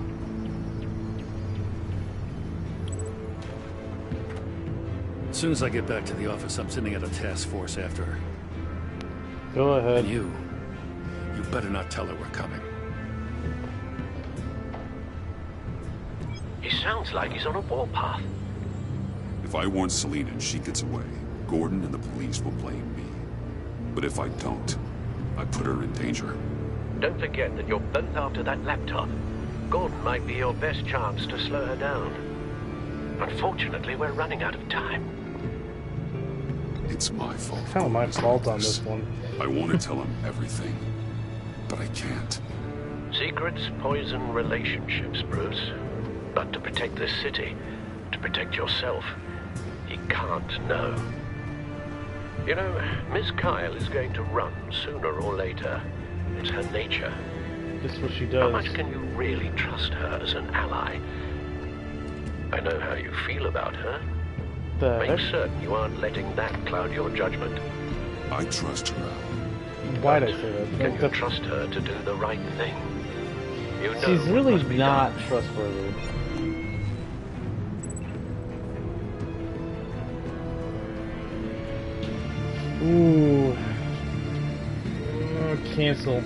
As soon as I get back to the office, I'm sending out a task force after her. Go ahead. And you better not tell her we're coming. He sounds like he's on a warpath. If I warn Selina and she gets away, Gordon and the police will blame me. But if I don't, I put her in danger. Don't forget that you're both after that laptop. Gordon might be your best chance to slow her down. Unfortunately, we're running out of time. It's my fault. It's kind of my fault on this one. I want to tell him everything, but I can't. Secrets poison relationships, Bruce. But to protect this city, to protect yourself, he can't know. You know, Miss Kyle is going to run sooner or later. It's her nature. That's what she does. How much can you really trust her as an ally? I know how you feel about her. Make certain you aren't letting that cloud your judgment. I trust her. Why'd I say that? Can you trust her to do the right thing? You know she's really not trustworthy. Ooh. Oh, cancel.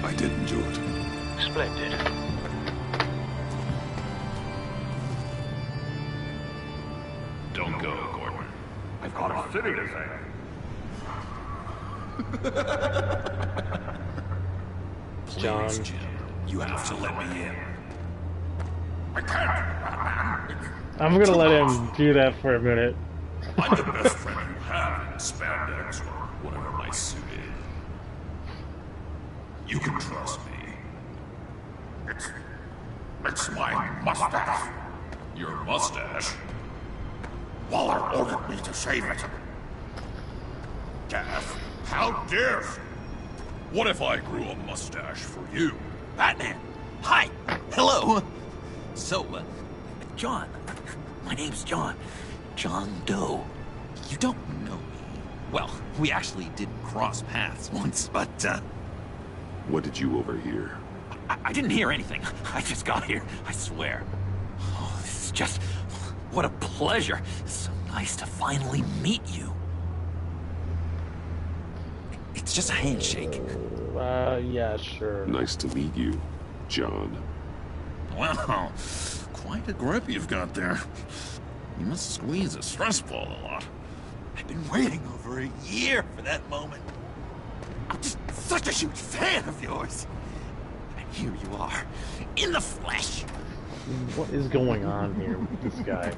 I didn't do it. Splendid. Don't go, Gordon. I've got a city to save. John. Jim, you have to let me in. I can't. I'm gonna let him do that for a minute. I'm the best friend you have in spandex or whatever my suit is. You can trust me. It's my mustache. Your mustache? Waller ordered me to shave it. Gaff, how dare you? What if I grew a mustache for you? Batman! Hi! Hello! So, John. My name's John. John Doe. You don't know me. Well, we actually did cross paths once, but, What did you overhear? I didn't hear anything. I just got here, I swear. Oh, this is just... What a pleasure. It's so nice to finally meet you. It's just a handshake. Yeah, sure. Nice to meet you, John. Wow, quite a grip you've got there. You must squeeze a stress ball a lot. I've been waiting over a year for that moment. I'm just such a huge fan of yours. And here you are, in the flesh. What is going on here with this guy?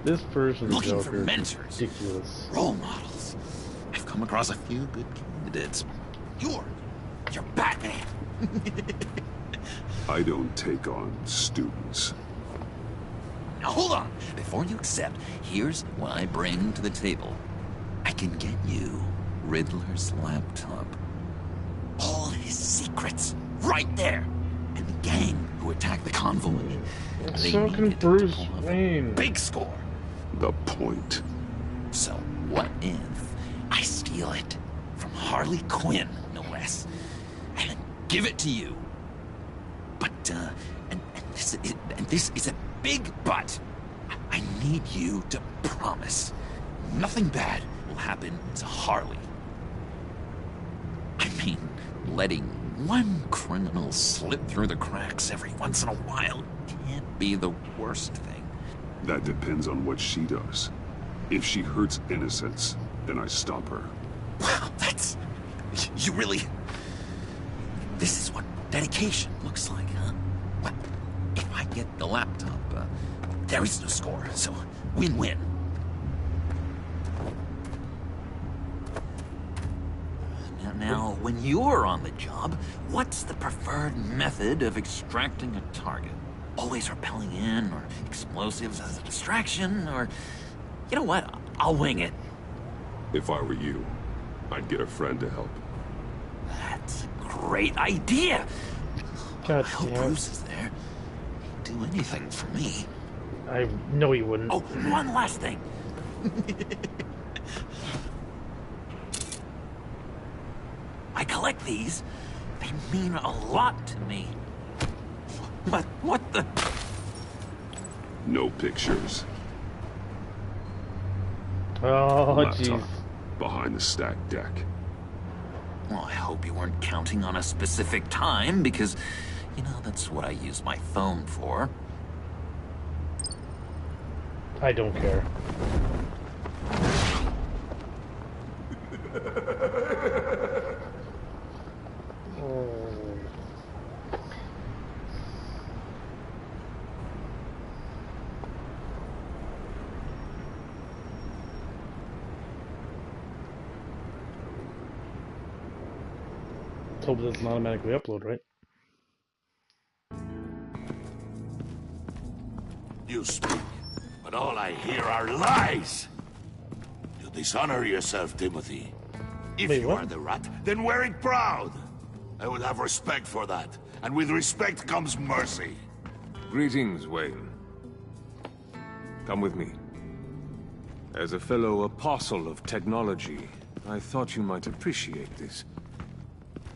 This person, Looking Joker, for mentors, ridiculous. role models. I've come across a few good candidates. You're Batman. I don't take on students. Now hold on. Before you accept, here's what I bring to the table. I can get you Riddler's laptop. All his secrets, right there. And the gang who attacked the convoy. They So can needed Bruce to pull off a Wayne. big score. The point. So what if I steal it from Harley Quinn, no less, and then give it to you? But and this is a big but. I need you to promise nothing bad will happen to Harley. I mean, letting one criminal slip through the cracks every once in a while can't be the worst thing. That depends on what she does. If she hurts innocents, then I stop her. Wow, that's... You really... This is what dedication looks like, huh? Well, if I get the laptop there is no score, so win-win. Now, when you're on the job, what's the preferred method of extracting a target? Always rappelling in, or explosives as a distraction, or... You know what? I'll wing it. If I were you, I'd get a friend to help. That's a great idea! God I hope damn. Bruce is there. He'd do anything for me. I know he wouldn't. Oh, one last thing. I collect these. They mean a lot to me. But what the... No pictures. Oh, jeez. Laptop behind the stacked deck. Well, I hope you weren't counting on a specific time, because, you know, that's what I use my phone for. I don't care. Let's hope it doesn't automatically upload, right? You speak, but all I hear are lies. You dishonor yourself, Timothy. If Wait, you what? are the rat, then wear it proud. I will have respect for that, and with respect comes mercy. Greetings, Wayne. Come with me. As a fellow apostle of technology, I thought you might appreciate this.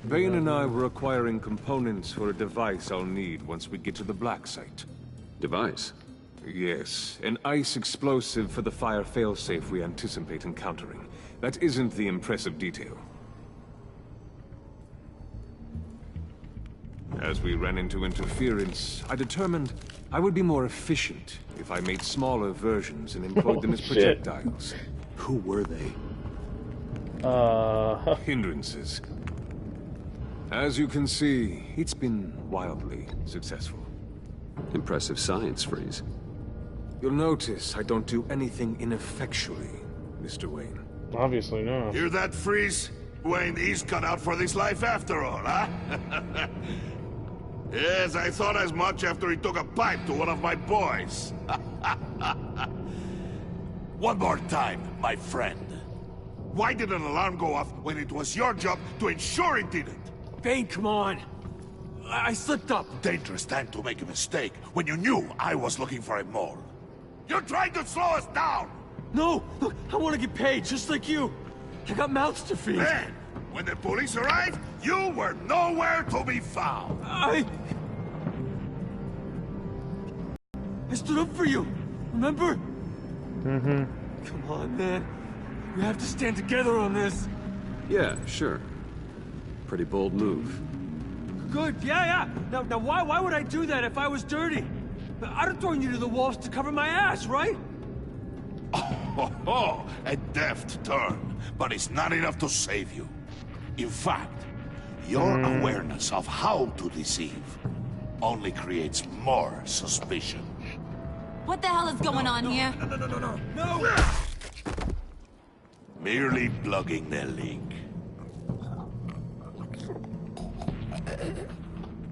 Bane and I were acquiring components for a device I'll need once we get to the Black Site. Device? Yes, an ice explosive for the fire failsafe we anticipate encountering. That isn't the impressive detail. As we ran into interference, I determined I would be more efficient if I made smaller versions and employed them as Shit. projectiles. Who were they? Hindrances. As you can see, it's been wildly successful. Impressive science, Freeze. You'll notice I don't do anything ineffectually, Mr. Wayne. Obviously not. Hear that, Freeze? Wayne is cut out for this life after all, huh? Yes, I thought as much after he took a pipe to one of my boys. One more time, my friend. Why did an alarm go off when it was your job to ensure it didn't? Bane, come on. I slipped up. Dangerous time to make a mistake when you knew I was looking for a mole. You're trying to slow us down! No! Look, I want to get paid, just like you. I got mouths to feed. Then, when the police arrived, you were nowhere to be found. I stood up for you, remember? Mm-hmm. Come on, man. We have to stand together on this. Yeah, sure. Pretty bold move. Good, yeah. Now why would I do that if I was dirty? I'd have thrown you to the wolves to cover my ass, right? Oh, a deft turn, but it's not enough to save you. In fact, your awareness of how to deceive only creates more suspicion. What the hell is going on here? No! Merely plugging the leak.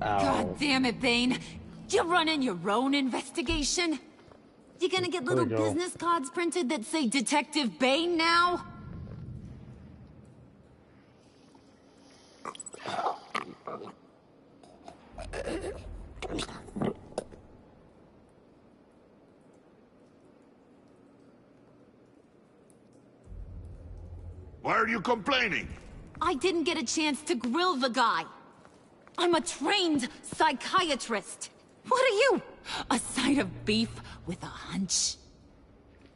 God damn it, Bane. You're running your own investigation? You gonna get little There we go. business cards printed that say Detective Bane now? Why are you complaining? I didn't get a chance to grill the guy. I'm a trained psychiatrist. What are you? A side of beef with a hunch?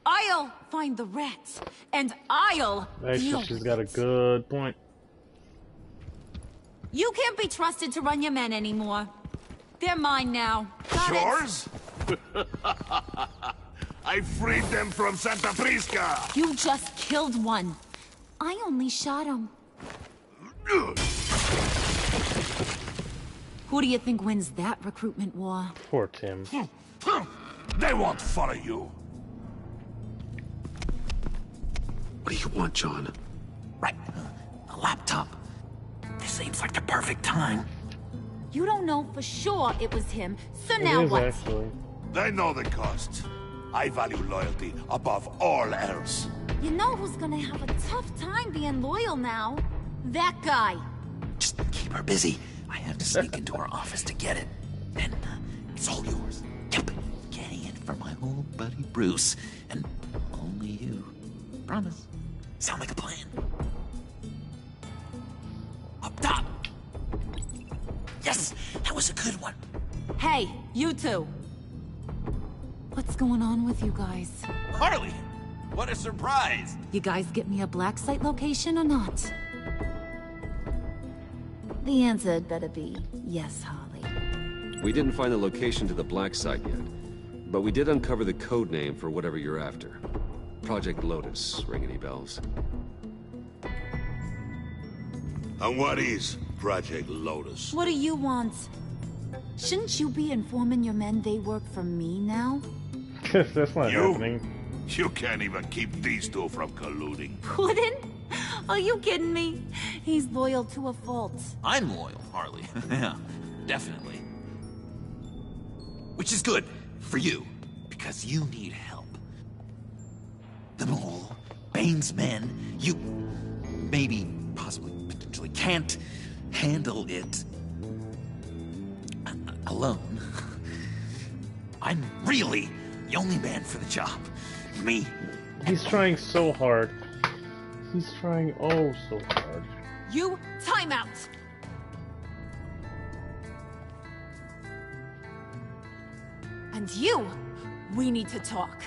I'll find the rats, and I'll deal Actually, she's with got a it. good point. You can't be trusted to run your men anymore. They're mine now. Got it? Yours? I freed them from Santa Prisca! You just killed one. I only shot him. Who do you think wins that recruitment war? Poor Tim. They won't follow you. What do you want, John? Right. A laptop. This seems like the perfect time. You don't know for sure it was him, so It now is, what? actually. They know the cost. I value loyalty above all else. You know who's gonna have a tough time being loyal now? That guy. Just keep her busy. I have to sneak into her office to get it. And it's all yours. Yep. Getting it for my old buddy Bruce. And only you. Promise. Sound like a plan? Up top! Yes! That was a good one. Hey, you two. What's going on with you guys? Harley! What a surprise! You guys get me a black site location or not? The answer had better be yes, Harley. We didn't find the location to the black site yet, but we did uncover the code name for whatever you're after. Project Lotus. Ring any bells? And what is Project Lotus? What do you want? Shouldn't you be informing your men they work for me now? That's not happening. You can't even keep these two from colluding. Couldn't? Are you kidding me? He's loyal to a fault. I'm loyal, Harley. Yeah, definitely. Which is good for you, because you need help. The mole, Bane's men, you maybe, possibly, potentially can't handle it alone. I'm really the only man for the job. Me. He's trying so hard. He's trying oh so hard. You, time out! And you, we need to talk.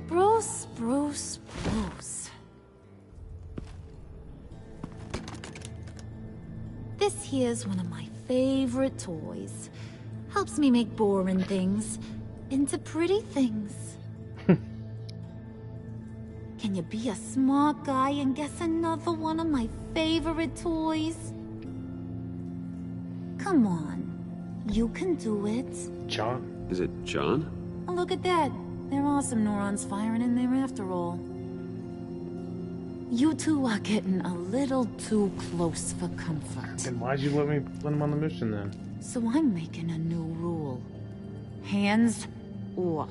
Bruce, Bruce, Bruce. This here's one of my favorite toys. Helps me make boring things into pretty things. Can you be a smart guy and guess another one of my favorite toys? Come on. You can do it. John? Is it John? Oh, look at that. There are some neurons firing in there after all. You two are getting a little too close for comfort. Then why'd you let him on the mission then? So I'm making a new rule. Hands off.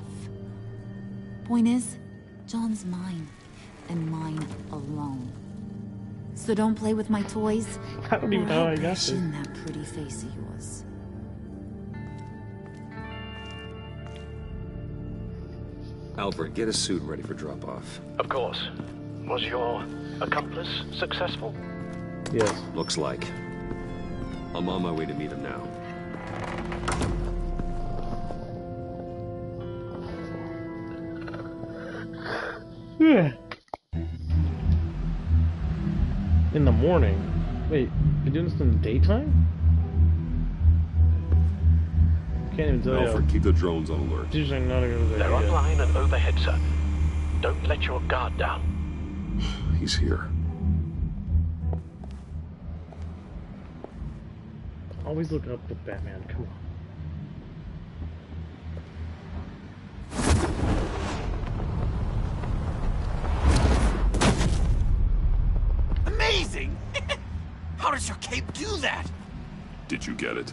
Point is, John's mine, and mine alone. So don't play with my toys. I don't even know how I got this. In that pretty face of yours. Albert, get a suit ready for drop-off. Of course. Was your accomplice successful? Yes. Looks like. I'm on my way to meet him now. Yeah. In the morning? Wait, you're doing this in the daytime? Can't even tell Alfred, keep the drones on alert. It's usually not a good idea. They're online and overhead, sir. Don't let your guard down. He's here. Always look up with Batman, come on. Amazing! How does your cape do that? Did you get it?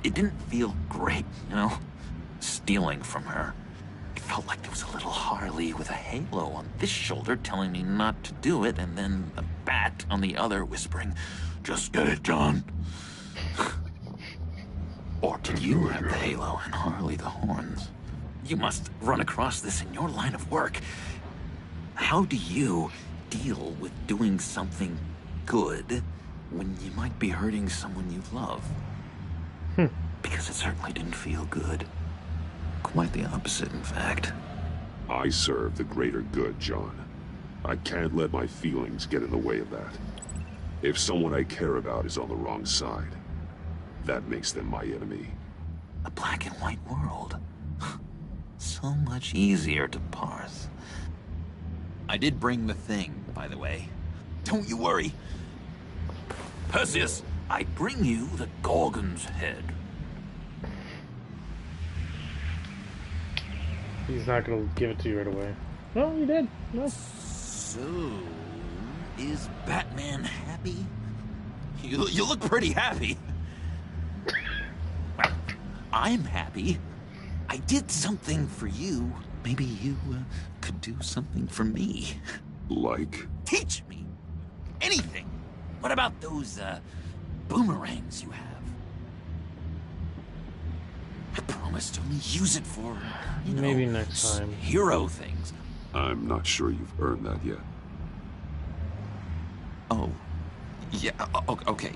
It didn't feel great, you know? Stealing from her. It felt like there was a little Harley with a halo on this shoulder telling me not to do it, and then a bat on the other whispering, "Just get it, John." Or did you have the halo and Harley the horns? You must run across this in your line of work. How do you deal with doing something good when you might be hurting someone you love? Because it certainly didn't feel good. Quite the opposite, in fact. I serve the greater good, John. I can't let my feelings get in the way of that. If someone I care about is on the wrong side, that makes them my enemy. A black and white world. So much easier to parse. I did bring the thing by the way. Don't you worry. Perseus, I bring you the Gorgon's head. He's not gonna give it to you right away. No, he did. No. So, is Batman happy? You look pretty happy. Well, I'm happy. I did something for you. Maybe you could do something for me. Like? Teach me anything. What about those boomerangs you have? I promise to only use it for, maybe next time. Hero things. I'm not sure you've earned that yet. Oh, yeah. Okay.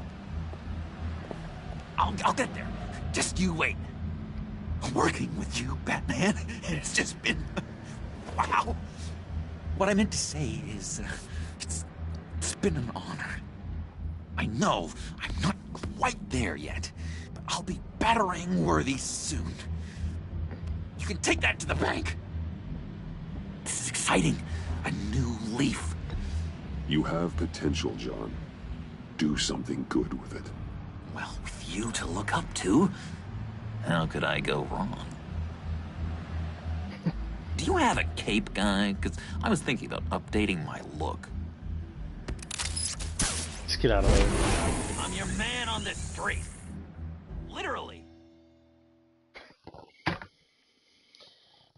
I'll get there. Just you wait. Working with you, Batman, it's just been... wow. What I meant to say is, it's been an honor. I know I'm not quite there yet, but I'll be Batarang worthy soon. You can take that to the bank. This is exciting. A new leaf. You have potential, John. Do something good with it. Well, with you to look up to, how could I go wrong? Do you have a cape, guy? Because I was thinking about updating my look. Let's get out of there. I'm your man on this street. Literally.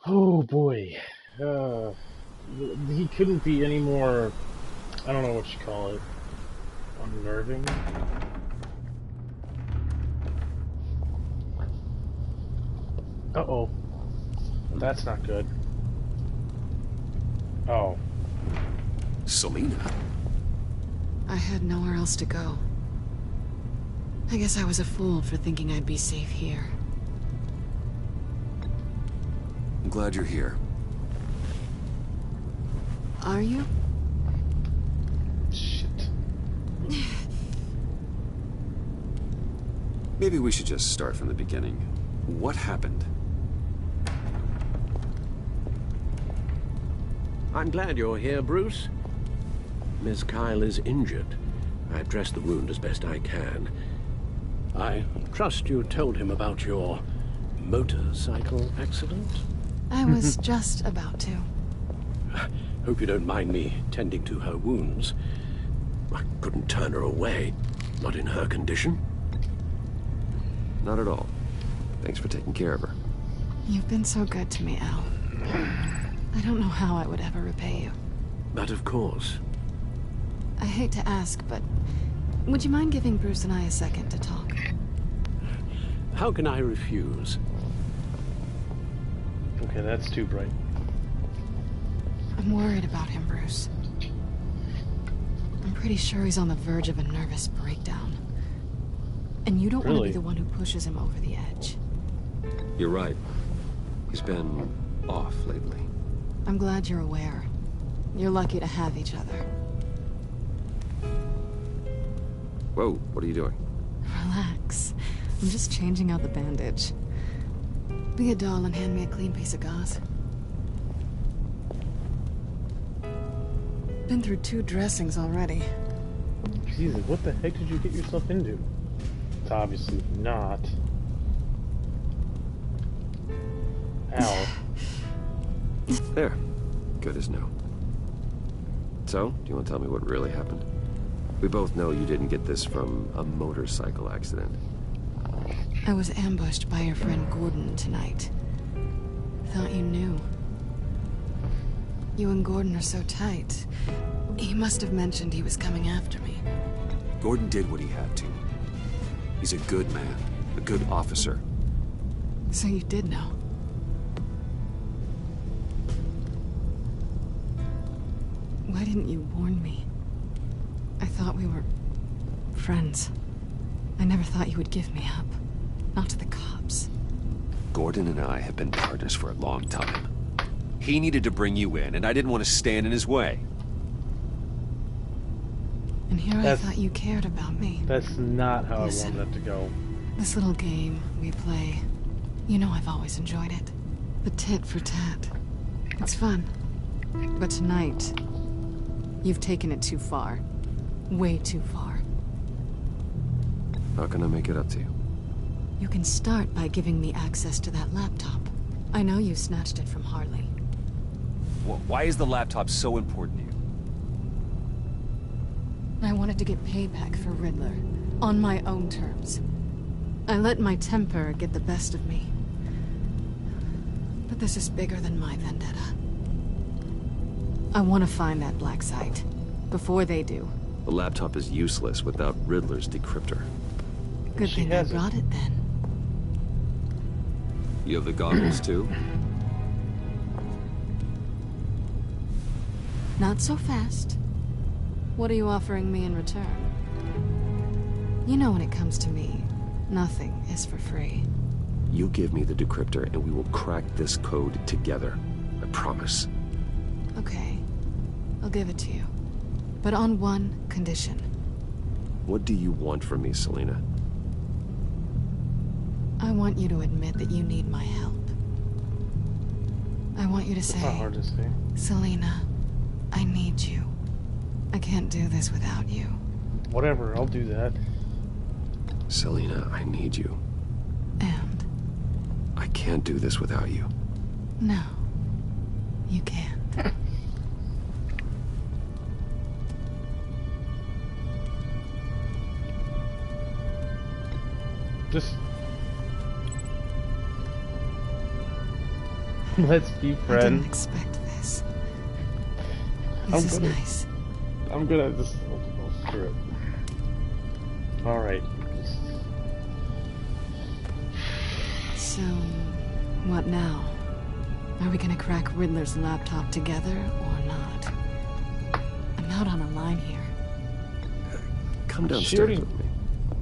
Oh boy. He couldn't be any more, I don't know what you call it, unnerving. Uh-oh. That's not good. Oh. Selina? I had nowhere else to go. I guess I was a fool for thinking I'd be safe here. I'm glad you're here. Are you? Shit. Maybe we should just start from the beginning. What happened? I'm glad you're here, Bruce. Miss Kyle is injured. I've dressed the wound as best I can. I trust you told him about your motorcycle accident? I was just about to. Hope you don't mind me tending to her wounds. I couldn't turn her away, not in her condition. Not at all. Thanks for taking care of her. You've been so good to me, Al. I don't know how I would ever repay you. But of course. I hate to ask, but would you mind giving Bruce and I a second to talk? How can I refuse? Okay, that's too bright. I'm worried about him, Bruce. I'm pretty sure he's on the verge of a nervous breakdown. And you don't want to be the one who pushes him over the edge. You're right. He's been off lately. I'm glad you're aware. You're lucky to have each other. Whoa, what are you doing? Relax. I'm just changing out the bandage. Be a doll and hand me a clean piece of gauze. Been through 2 dressings already. Jesus, what the heck did you get yourself into? It's obviously not. Ow. There. Good as new. So, do you want to tell me what really happened? We both know you didn't get this from a motorcycle accident. I was ambushed by your friend Gordon tonight. Thought you knew. You and Gordon are so tight. He must have mentioned he was coming after me. Gordon did what he had to. He's a good man, a good officer. So you did know? Why didn't you warn me? I thought we were friends. I never thought you would give me up. Not to the cops. Gordon and I have been partners for a long time. He needed to bring you in, and I didn't want to stand in his way. And here I thought you cared about me. That's not how I wanted that to go. This little game we play, you know I've always enjoyed it. The tit for tat. It's fun. But tonight, You've taken it too far. Way too far. How can I make it up to you? You can start by giving me access to that laptop. I know you snatched it from Harley. Why is the laptop so important to you? I wanted to get payback for Riddler, on my own terms. I let my temper get the best of me. But this is bigger than my vendetta. I want to find that black site, before they do. The laptop is useless without Riddler's decryptor. Good thing I brought it then. You have the goggles too? Not so fast. What are you offering me in return? You know when it comes to me, nothing is for free. You give me the decryptor and we will crack this code together. I promise. Okay. I'll give it to you. But on one condition. What do you want from me, Selina? I want you to admit that you need my help. I want you to say, It's not hard to say. Selina, I need you. I can't do this without you. Whatever, I'll do that. Selina, I need you. And? I can't do this without you. No. You can't. Just... Let's be friends. I didn't expect this. This is nice. I'm gonna just... Oh, screw it. Alright. So, what now? Are we gonna crack Riddler's laptop together, or not? I'm out on a line here. Come downstairs with me.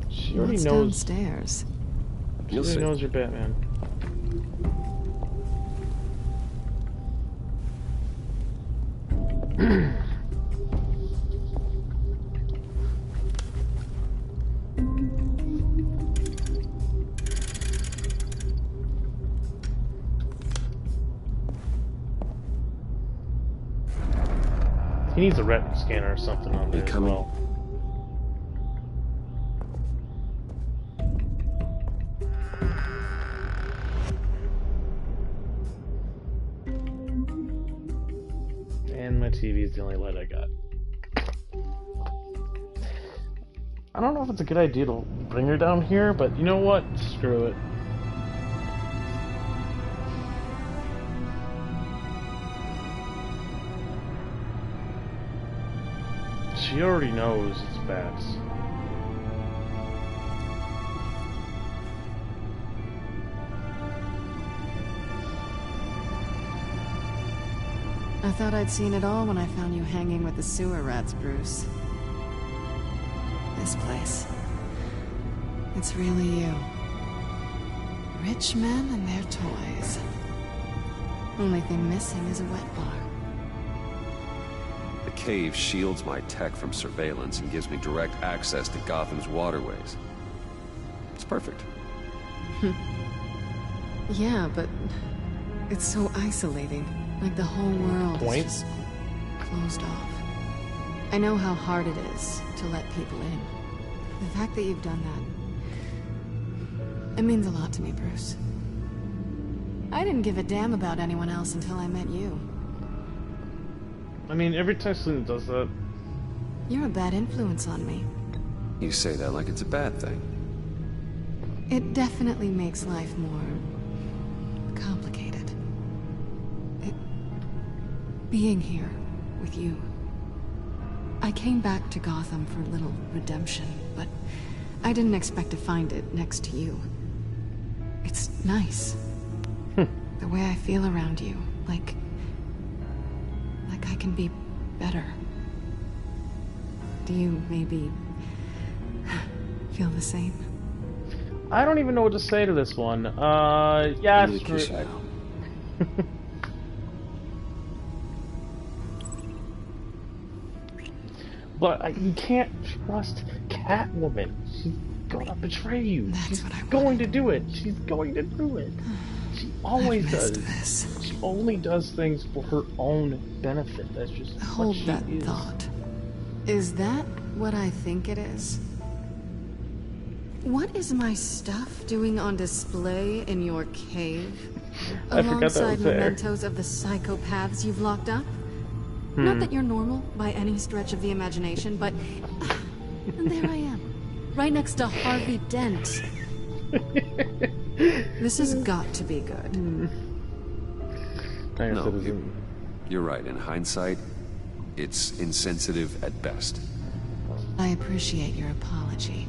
She already What's knows... downstairs? She already knows you're Batman. He needs a retina scanner or something on there as well. And my TV is the only light I got. I don't know if it's a good idea to bring her down here, but you know what? Screw it. She already knows it's bats. I thought I'd seen it all when I found you hanging with the sewer rats, Bruce. This place. It's really you. Rich men and their toys. Only thing missing is a wet bar. The cave shields my tech from surveillance and gives me direct access to Gotham's waterways. It's perfect. Yeah, but it's so isolating. Like the whole world is just closed off. I know how hard it is to let people in. The fact that you've done that, it means a lot to me, Bruce. I didn't give a damn about anyone else until I met you. I mean, every time Selina does that... You're a bad influence on me. You say that like it's a bad thing. It definitely makes life more... complicated. Being here with you. I came back to Gotham for a little redemption, but I didn't expect to find it next to you. It's nice. The way I feel around you, like I can be better. Do you maybe feel the same? I don't even know what to say to this one. Yeah, screw it. But you can't trust Catwoman. She's gonna betray you. She's going to do it. She's going to do it. She always does. She only does things for her own benefit. That's just Hold what she that is. thought. Is that what I think it is? What is my stuff doing on display in your cave? I forgot that Alongside was there. mementos of the psychopaths you've locked up? Not that you're normal by any stretch of the imagination, but... and there I am, right next to Harvey Dent. This has got to be good. No, you're right. In hindsight, it's insensitive at best. I appreciate your apology.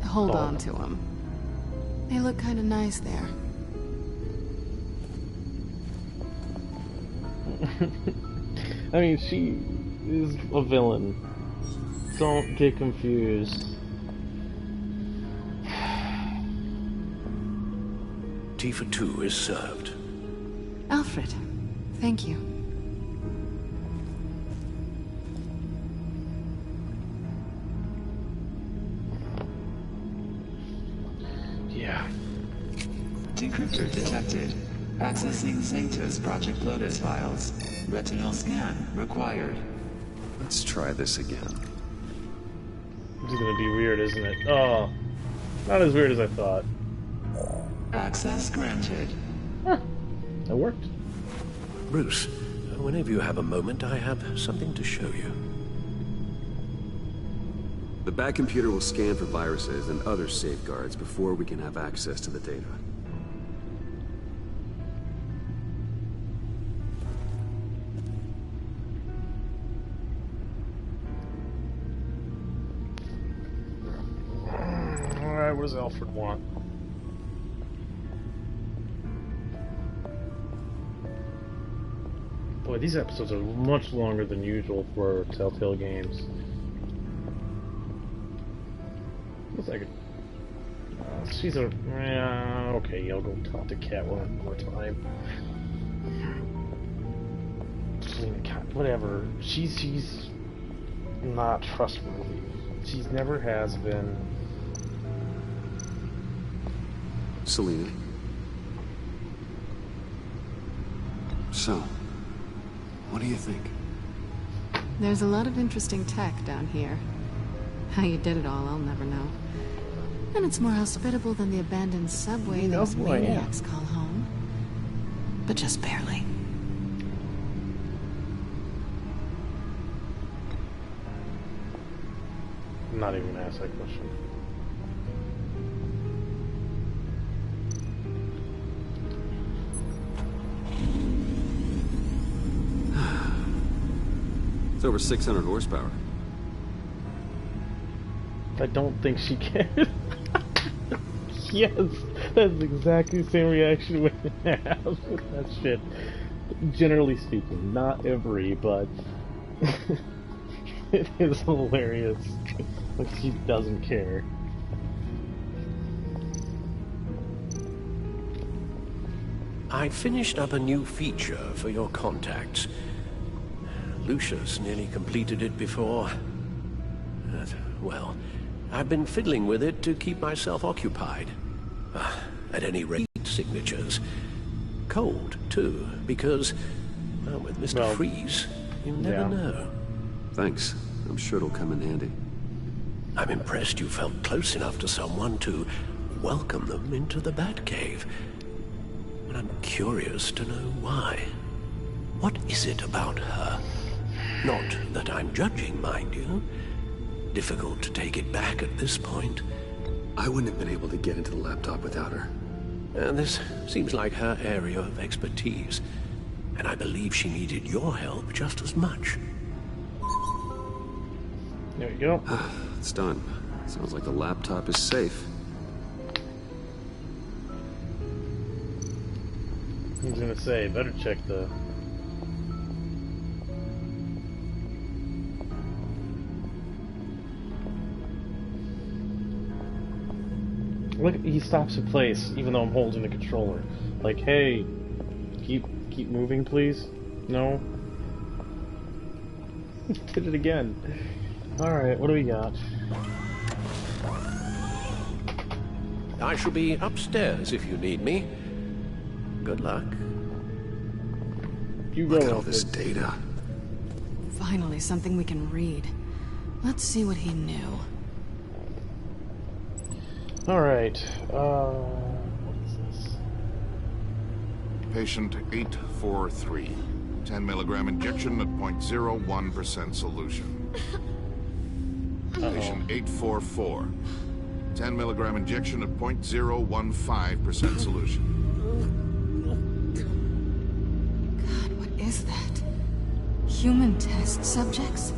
Hold on to them. They look kind of nice there. I mean, she is a villain. Don't get confused. Tea for two is served. Alfred, thank you. Yeah. Decryptor detected. Accessing Zeta's Project Lotus files. Retinal scan required. Let's try this again. This is gonna be weird, isn't it? Oh, not as weird as I thought. Access granted. That worked. Bruce, whenever you have a moment, I have something to show you. The back computer will scan for viruses and other safeguards before we can have access to the data. Alright, what does Alfred want? Boy, these episodes are much longer than usual for Telltale games. Looks like she's a... okay, I'll go talk to Cat one more time. Whatever. She's not trustworthy. She's never has been. Selena. So, what do you think? There's a lot of interesting tech down here. How you did it all, I'll never know. And it's more hospitable than the abandoned subway those maniacs call home. But just barely. I'm not even gonna ask that question. It's over 600 horsepower. I don't think she cares. Yes, that's exactly the same reaction women have with that shit. Generally speaking, not every, but it is hilarious. Like she doesn't care. I finished up a new feature for your contacts. Lucius nearly completed it before. Well, I've been fiddling with it to keep myself occupied. At any rate, signatures. Cold, too, because, well, with Mr. Freeze, you never know. Thanks. I'm sure it'll come in handy. I'm impressed you felt close enough to someone to welcome them into the Batcave. And I'm curious to know why. What is it about her? Not that I'm judging, mind you. Difficult to take it back at this point. I wouldn't have been able to get into the laptop without her. This seems like her area of expertise, and I believe she needed your help just as much. There you go. It's done. Sounds like the laptop is safe. I was gonna say, better check the... Look, he stops in place, even though I'm holding the controller. Like, hey, keep moving, please. No. Did it again. All right, what do we got? I shall be upstairs if you need me. Good luck. You go. Look at all this data. Finally, something we can read. Let's see what he knew. Alright, what is this? Patient 843. 10 milligram injection at 0.01% solution. Patient 844. 10 milligram injection at 0.015% solution. God, what is that? Human test subjects?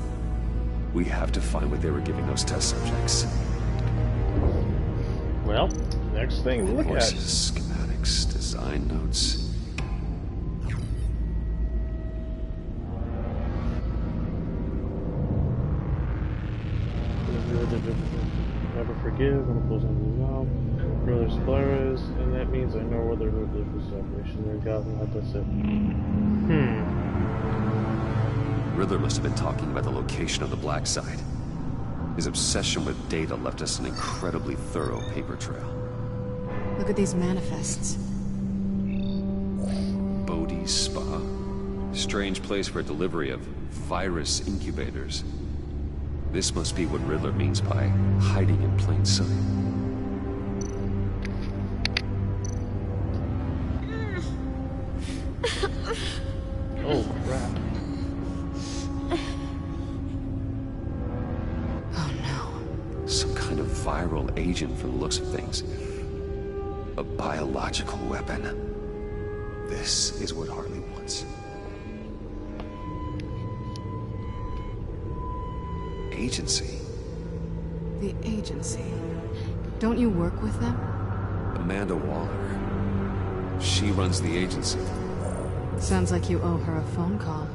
We have to find what they were giving those test subjects. Well, next thing to look at. Invoices, schematics, design notes. Never forgive when it pulls on the mouth. Brothers Claras, and that means I know where they're living for salvation. They're Gotham, that's it. Riddler must have been talking about the location of the Black Site. His obsession with data left us an incredibly thorough paper trail. Look at these manifests. Bodhi's Spa. Strange place for delivery of virus incubators. This must be what Riddler means by hiding in plain sight. Oh, crap. Oh, no. Some kind of viral agent from the looks of things. A biological weapon. This is what Harley wants. Agency. The agency. Don't you work with them? Amanda Waller. She runs the agency. Sounds like you owe her a phone call.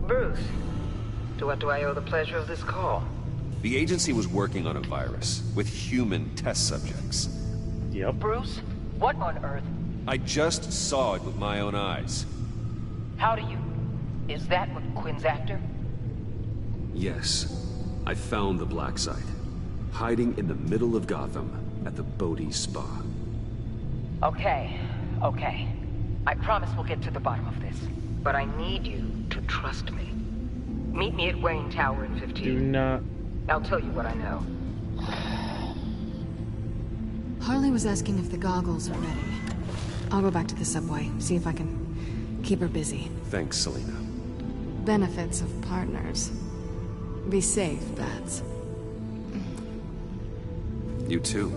Bruce, to what do I owe the pleasure of this call? The agency was working on a virus with human test subjects. Yep. Bruce, what on earth? I just saw it with my own eyes. How do you... Is that what Quinn's after? Yes. I found the Black Site. Hiding in the middle of Gotham at the Bodhi Spa. Okay. I promise we'll get to the bottom of this. But I need you to trust me. Meet me at Wayne Tower in 15. Do not... I'll tell you what I know. Harley was asking if the goggles are ready. I'll go back to the subway, see if I can keep her busy. Thanks, Selina. Benefits of partners. Be safe, Bats. You too.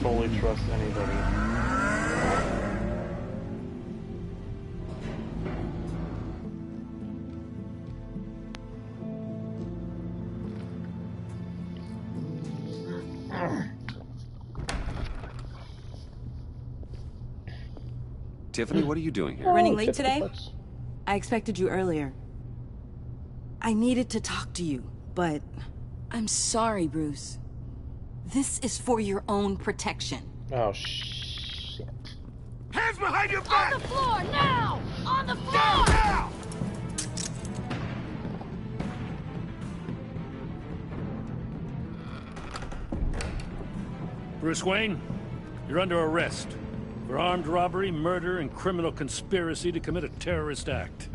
Fully trust anybody. Tiffany, what are you doing here? Running late today? I expected you earlier. I needed to talk to you, but I'm sorry, Bruce. This is for your own protection. Oh, shit. Hands behind your back! On the floor, now! On the floor! Now! Bruce Wayne, you're under arrest for armed robbery, murder, and criminal conspiracy to commit a terrorist act.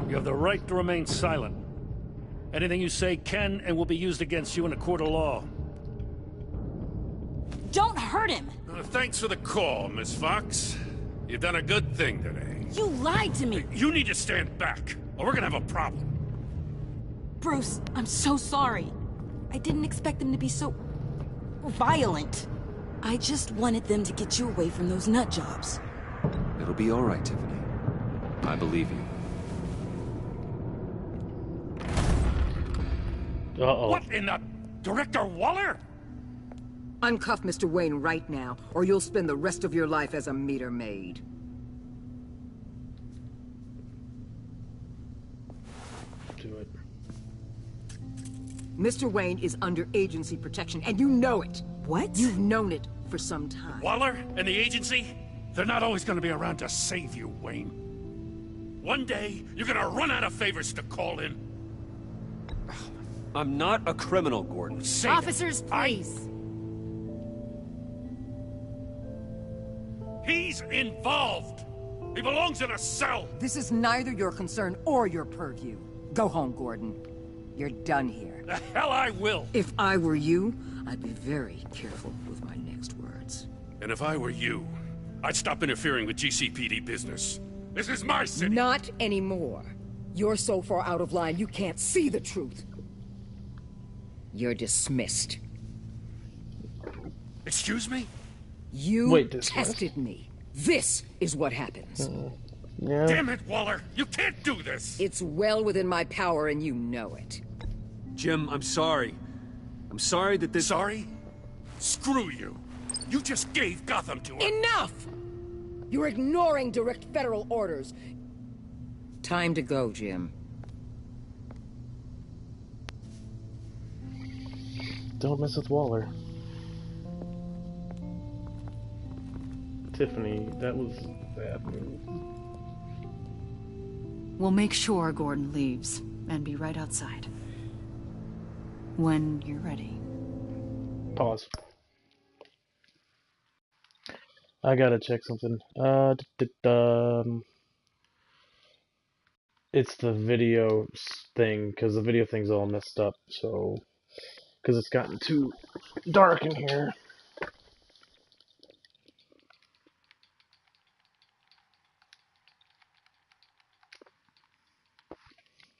You have the right to remain silent. Anything you say can and will be used against you in a court of law. Don't hurt him! Thanks for the call, Miss Fox. You've done a good thing today. You lied to me! You need to stand back, or we're gonna have a problem. Bruce, I'm so sorry. I didn't expect them to be so... violent. I just wanted them to get you away from those nut jobs. It'll be all right, Tiffany. I believe you. Uh-oh. What in the... Director Waller? Uncuff Mr. Wayne right now, or you'll spend the rest of your life as a meter maid. Do it. Mr. Wayne is under agency protection, and you know it. What? You've known it for some time. Waller and the agency? They're not always gonna be around to save you, Wayne. One day, you're gonna run out of favors to call in. I'm not a criminal, Gordon. Say Officers, it. please. He's involved! He belongs in a cell! This is neither your concern or your purview. Go home, Gordon. You're done here. The hell I will! If I were you, I'd be very careful with my next words. And if I were you, I'd stop interfering with GCPD business. This is my city! Not anymore. You're so far out of line, you can't see the truth. You're dismissed. Excuse me? You tested me. This is what happens. Yeah. Damn it, Waller! You can't do this! It's well within my power and you know it. Jim, I'm sorry. I'm sorry that this... Sorry? Screw you! You just gave Gotham to her! Enough! You're ignoring direct federal orders. Time to go, Jim. Don't mess with Waller. Tiffany, that was a bad move. We'll make sure Gordon leaves, and be right outside. When you're ready. Pause. I gotta check something. It's the video thing, because the video thing's all messed up, so... Because it's gotten too dark in here.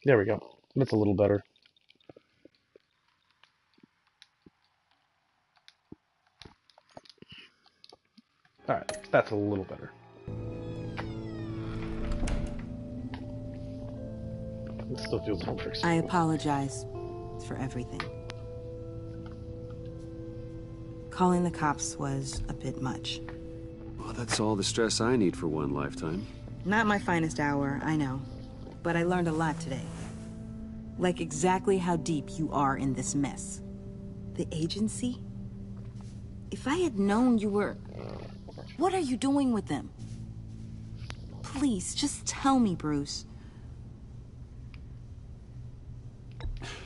There we go. That's a little better. Alright, that's a little better. It still feels a little I apologize for everything. Calling the cops was a bit much. Well, that's all the stress I need for one lifetime. Not my finest hour, I know. But I learned a lot today. Like exactly how deep you are in this mess. The agency? If I had known you were... What are you doing with them? Please, just tell me, Bruce.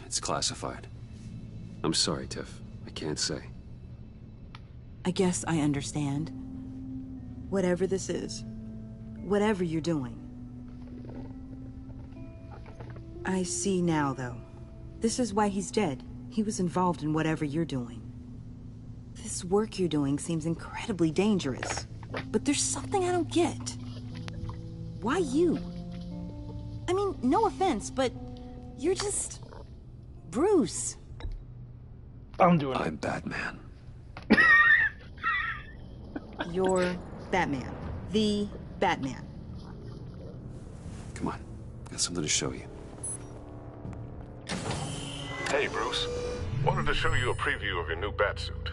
It's classified. I'm sorry, Tiff. I can't say. I guess I understand. Whatever this is, whatever you're doing. I see now, though. This is why he's dead. He was involved in whatever you're doing. This work you're doing seems incredibly dangerous. But there's something I don't get. Why you? I mean, no offense, but you're just... Bruce. I'm Batman. You're Batman. The Batman. Come on. Got something to show you. Hey, Bruce. Wanted to show you a preview of your new batsuit.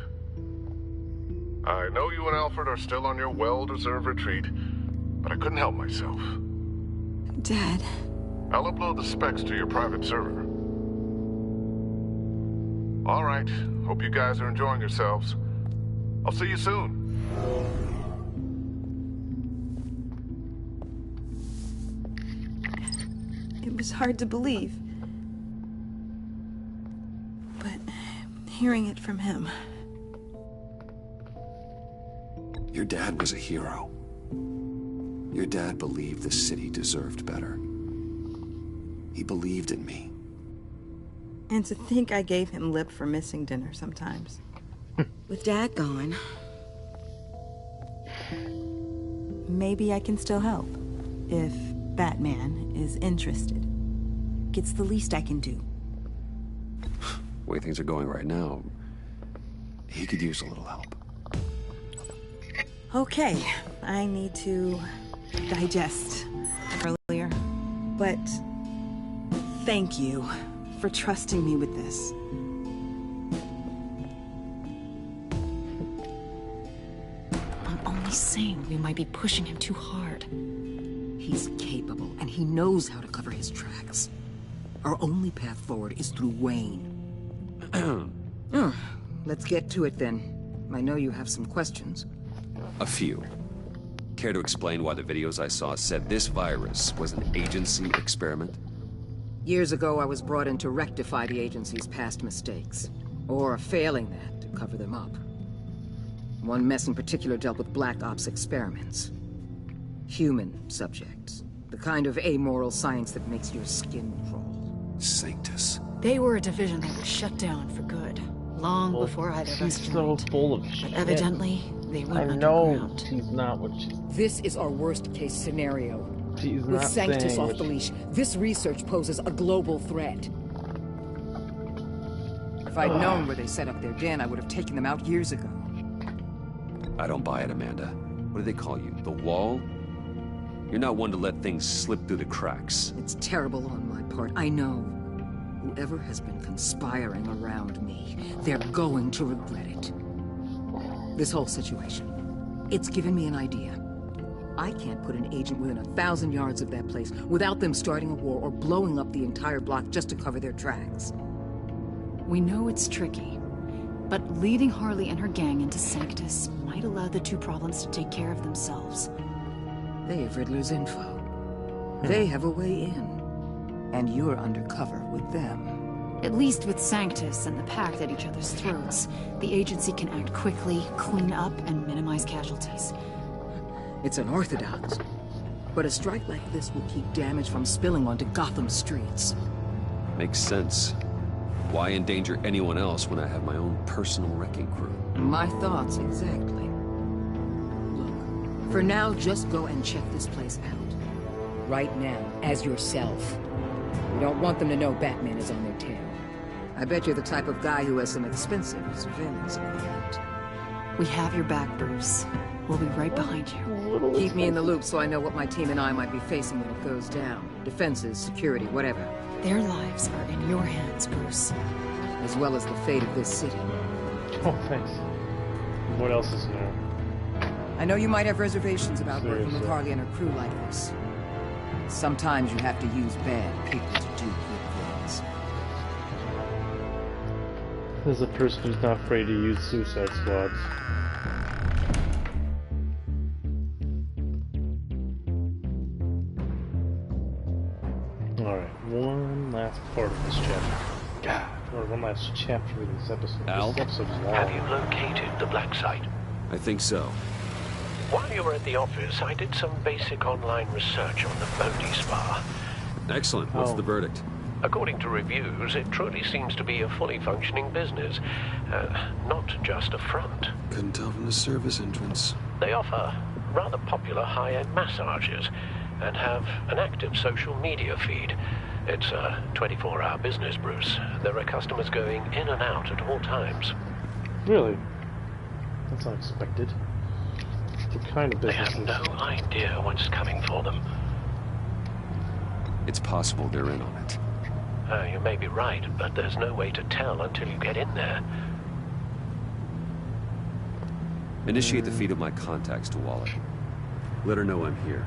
I know you and Alfred are still on your well-deserved retreat, but I couldn't help myself. Dad. I'll upload the specs to your private server. All right. Hope you guys are enjoying yourselves. I'll see you soon. It was hard to believe. But hearing it from him... Your dad was a hero. Your dad believed the city deserved better. He believed in me. And to think I gave him lip for missing dinner sometimes. With Dad gone... Maybe I can still help. If Batman is interested. It's the least I can do. The way things are going right now, he could use a little help. Okay, I need to digest earlier. But thank you for trusting me with this. I'm only saying we might be pushing him too hard. He's capable, and he knows how to cover his tracks. Our only path forward is through Wayne. Let's get to it then. I know you have some questions. A few. Care to explain why the videos I saw said this virus was an agency experiment? Years ago, I was brought in to rectify the agency's past mistakes. Or failing that, to cover them up. One mess in particular dealt with Black Ops experiments. Human subjects. The kind of amoral science that makes your skin crawl. Sanctus. They were a division that was shut down for good, long before either of us She's so full of shit. But evidently, they went I know underground. she's not what she's... This is our worst-case scenario. She's With not Sanctus saying off what the leash, this research poses a global threat. If I'd known where they set up their den, I would have taken them out years ago. I don't buy it, Amanda. What do they call you? The Wall? You're not one to let things slip through the cracks. It's terrible on my part, I know. Whoever has been conspiring around me, they're going to regret it. This whole situation, it's given me an idea. I can't put an agent within 1,000 yards of that place without them starting a war or blowing up the entire block just to cover their tracks. We know it's tricky, but leading Harley and her gang into Sanctus might allow the two problems to take care of themselves. They have Riddler's info. They have a way in. And you're undercover with them. At least with Sanctus and the Pact at each other's throats, the agency can act quickly, clean up, and minimize casualties. It's unorthodox. But a strike like this will keep damage from spilling onto Gotham streets. Makes sense. Why endanger anyone else when I have my own personal wrecking crew? My thoughts, exactly. Look, for now, just go and check this place out. Right now, as yourself. We don't want them to know Batman is on their tail. I bet you're the type of guy who has some expensive surveillance equipment. We have your back, Bruce. We'll be right behind you. Keep me in the loop so I know what my team and I might be facing when it goes down. Defenses, security, whatever. Their lives are in your hands, Bruce. As well as the fate of this city. Oh, thanks. What else is new? I know you might have reservations about working with Seriously. Harley and her crew like this. Sometimes you have to use bad people to do good things. There's a person who's not afraid to use suicide squads. Alright, one last part of this chapter. God, or one last chapter of this episode. Al? This episode's long. Have you located the black site? I think so. While you were at the office, I did some basic online research on the Bodhi Spa. Excellent. What's the verdict? According to reviews, it truly seems to be a fully functioning business, not just a front. Couldn't tell from the service entrance. They offer rather popular high-end massages and have an active social media feed. It's a 24-hour business, Bruce. There are customers going in and out at all times. Really? That's unexpected. What kind of They business have is no idea what's coming for them. It's possible they're in on it. You may be right, but there's no way to tell until you get in there. Initiate the feed of my contacts to Waller. Let her know I'm here.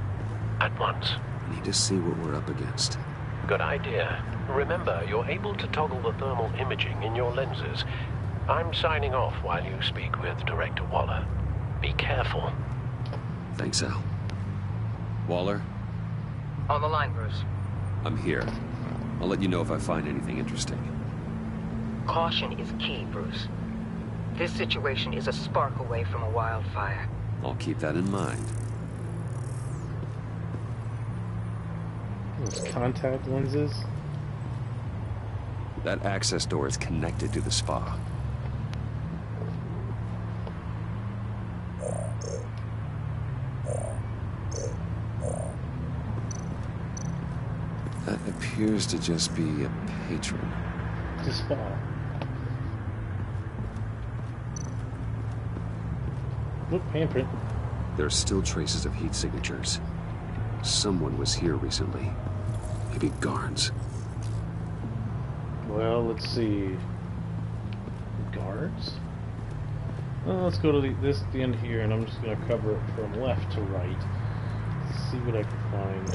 At once. I need to see what we're up against. Good idea. Remember, you're able to toggle the thermal imaging in your lenses. I'm signing off while you speak with Director Waller. Be careful. Thanks, Al. Waller? On the line, Bruce. I'm here. I'll let you know if I find anything interesting. Caution is key, Bruce. This situation is a spark away from a wildfire. I'll keep that in mind. those contact lenses? That access door is connected to the spa. That appears to just be a patron. The spa. Look, handprint. There are still traces of heat signatures. Someone was here recently. Maybe guards. Well, let's see. Guards? Well, let's go to the end here, and I'm just going to cover it from left to right. Let's see what I can find.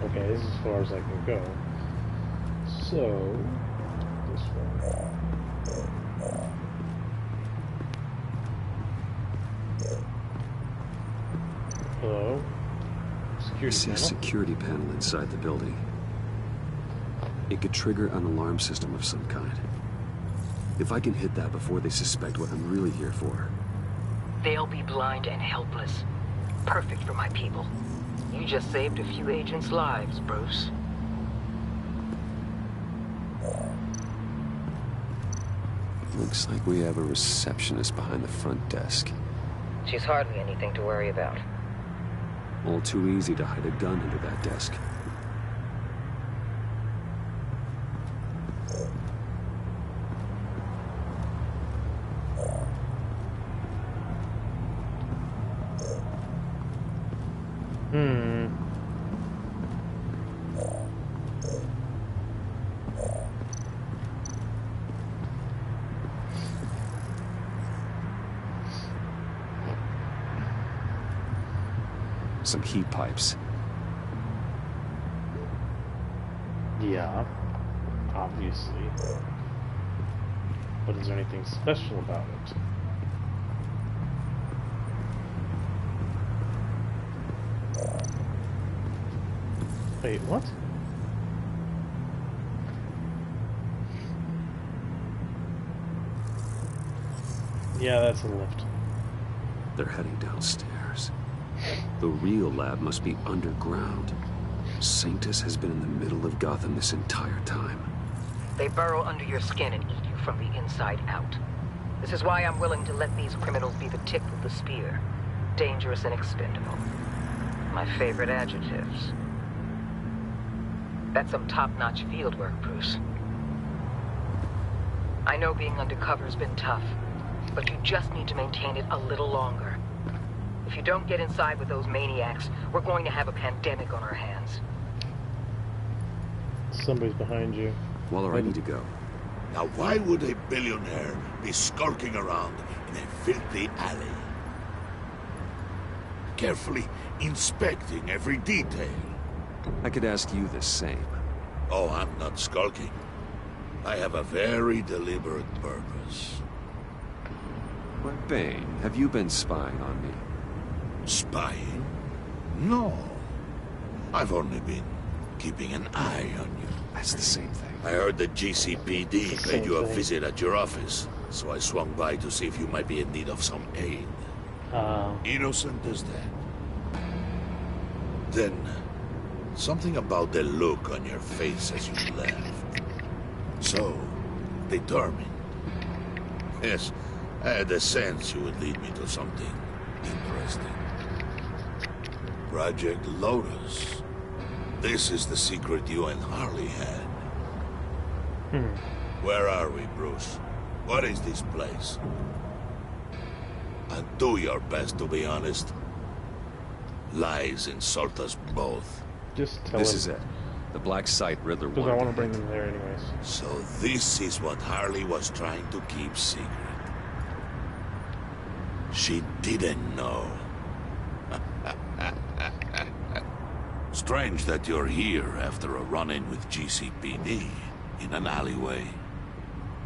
Okay, this is as far as I can go. So, this one. Hello? I see a security panel inside the building. It could trigger an alarm system of some kind. If I can hit that before they suspect what I'm really here for. They'll be blind and helpless. Perfect for my people. You just saved a few agents' lives, Bruce. Looks like we have a receptionist behind the front desk. She's hardly anything to worry about. All too easy to hide a gun under that desk. Some heat pipes. Yeah, obviously. But is there anything special about it? Wait, what? Yeah, that's a lift. They're heading downstairs. The real lab must be underground. Sanctus has been in the middle of Gotham this entire time. They burrow under your skin and eat you from the inside out. This is why I'm willing to let these criminals be the tip of the spear. Dangerous and expendable. My favorite adjectives. That's some top-notch field work, Bruce. I know being undercover's been tough, but you just need to maintain it a little longer. If you don't get inside with those maniacs, we're going to have a pandemic on our hands. Somebody's behind you. Waller, I need to go. Now why would a billionaire be skulking around in a filthy alley? Carefully inspecting every detail. I could ask you the same. Oh, I'm not skulking. I have a very deliberate purpose. What, Bane, have you been spying on me? Spying? No. I've only been keeping an eye on you. That's the same thing. I heard the GCPD paid you a visit at your office, so I swung by to see if you might be in need of some aid. Innocent as that. Then, something about the look on your face as you left. So, determined. Yes, I had a sense you would lead me to something interesting. Project Lotus. This is the secret you and Harley had. Where are we, Bruce? What is this place? And do your best to be honest. Lies insult us both. Just tell This him. is it. The black site Riddler Because wanted. I want to bring them there anyways. So this is what Harley was trying to keep secret. She didn't know. Strange that you're here after a run-in with GCPD in an alleyway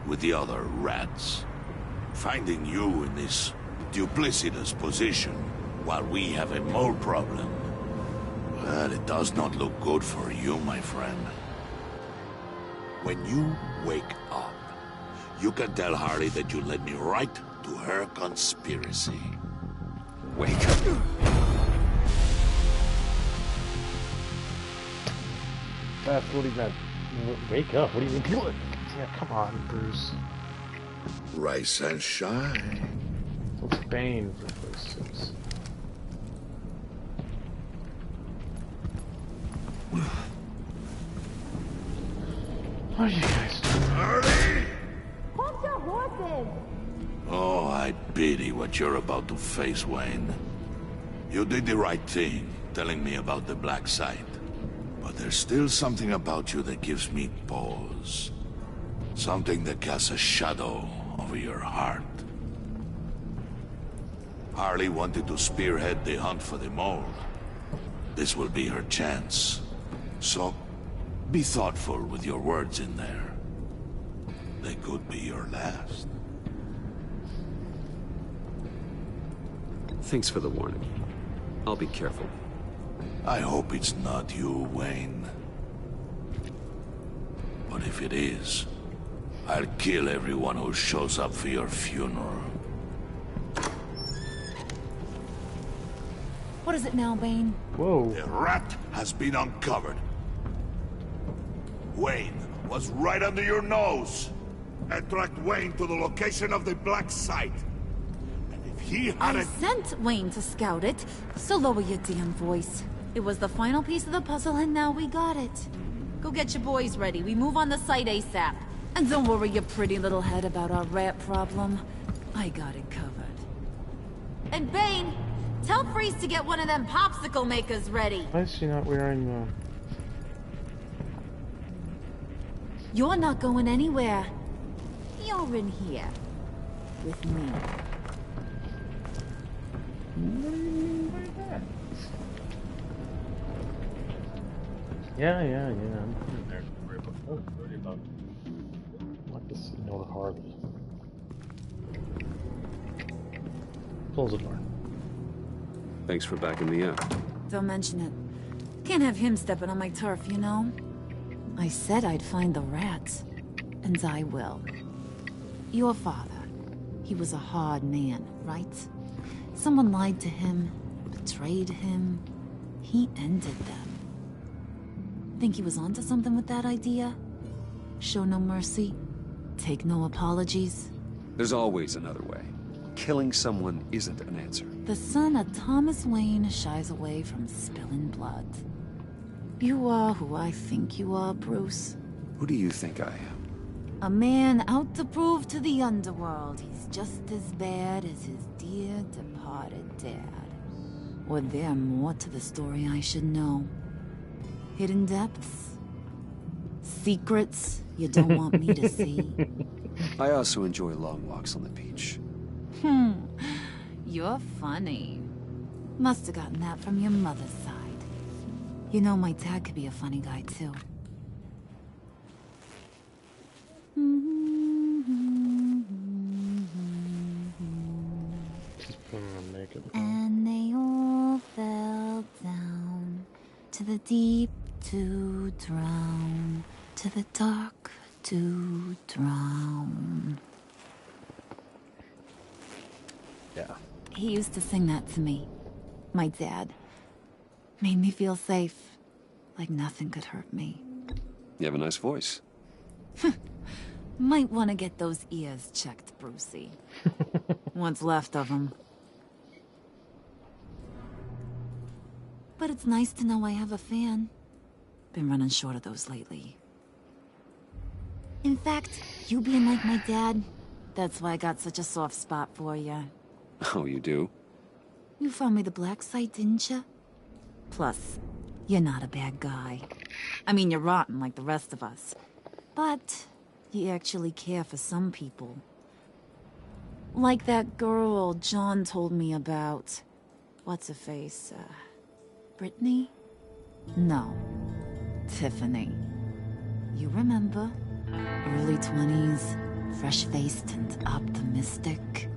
with the other rats. Finding you in this duplicitous position while we have a mole problem. Well, it does not look good for you, my friend. When you wake up, you can tell Harley that you led me right to her conspiracy. Wake up. That's what he's not. Wake up. What are you doing? Yeah, come on, Bruce. Rise and shine. It's Bane for Christ's sakes. What are you guys doing? Harley! Hold your horses! Oh, I pity what you're about to face, Wayne. You did the right thing, telling me about the black site. But there's still something about you that gives me pause. Something that casts a shadow over your heart. Harley wanted to spearhead the hunt for the mole. This will be her chance. So, be thoughtful with your words in there. They could be your last. Thanks for the warning. I'll be careful. I hope it's not you, Wayne. But if it is, I'll kill everyone who shows up for your funeral. What is it now, Bane? Whoa. The rat has been uncovered. Wayne was right under your nose. I tracked Wayne to the location of the black site. And if he I hadn't... sent Wayne to scout it, so lower your damn voice. It was the final piece of the puzzle, and now we got it. Go get your boys ready. We move on the site ASAP. And don't worry your pretty little head about our rat problem. I got it covered. And Bane, tell Freeze to get one of them popsicle makers ready. Why is she not wearing the... You're not going anywhere. You're in here. With me. What do you mean by that? Yeah, I'm in there. Worry about like this ignore Harley. Close the door. Thanks for backing me up. Don't mention it. Can't have him stepping on my turf, you know? I said I'd find the rats. And I will. Your father. He was a hard man, right? Someone lied to him, betrayed him. He ended them. Think he was onto something with that idea? Show no mercy? Take no apologies? There's always another way. Killing someone isn't an answer. The son of Thomas Wayne shies away from spilling blood. You are who I think you are, Bruce. Who do you think I am? A man out to prove to the underworld he's just as bad as his dear departed dad. Or there more to the story I should know. Hidden depths. Secrets you don't want me to see. I also enjoy long walks on the beach. You're funny. Must have gotten that from your mother's side. You know my dad could be a funny guy too. She's putting on makeup. And they all fell down to the deep to drown, to the dark to drown. Yeah. He used to sing that to me. My dad. Made me feel safe. Like nothing could hurt me. You have a nice voice. Might want to get those ears checked, Brucey. What's left of them. But it's nice to know I have a fan. Been running short of those lately. In fact, you being like my dad, that's why I got such a soft spot for you. Oh, you do? You found me the black site, didn't you? Plus, you're not a bad guy. I mean, you're rotten like the rest of us. But you actually care for some people. Like that girl John told me about. What's her face? Brittany? No. Tiffany. You remember? Early 20s, fresh-faced and optimistic.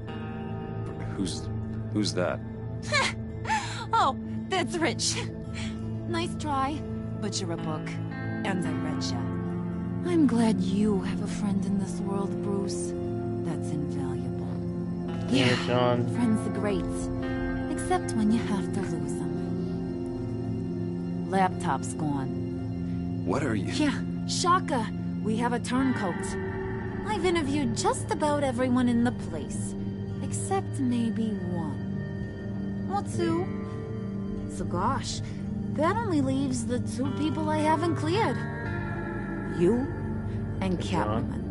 Who's that? Oh, that's Rich. Nice try, but you're a book, and I read ya. I'm glad you have a friend in this world, Bruce. That's invaluable. Yeah, John. Friends are great, except when you have to lose them. Laptop's gone. What are you? Yeah, shocker. We have a turncoat. I've interviewed just about everyone in the place, except maybe one. Or two. So gosh, that only leaves the two people I haven't cleared. You and Catwoman.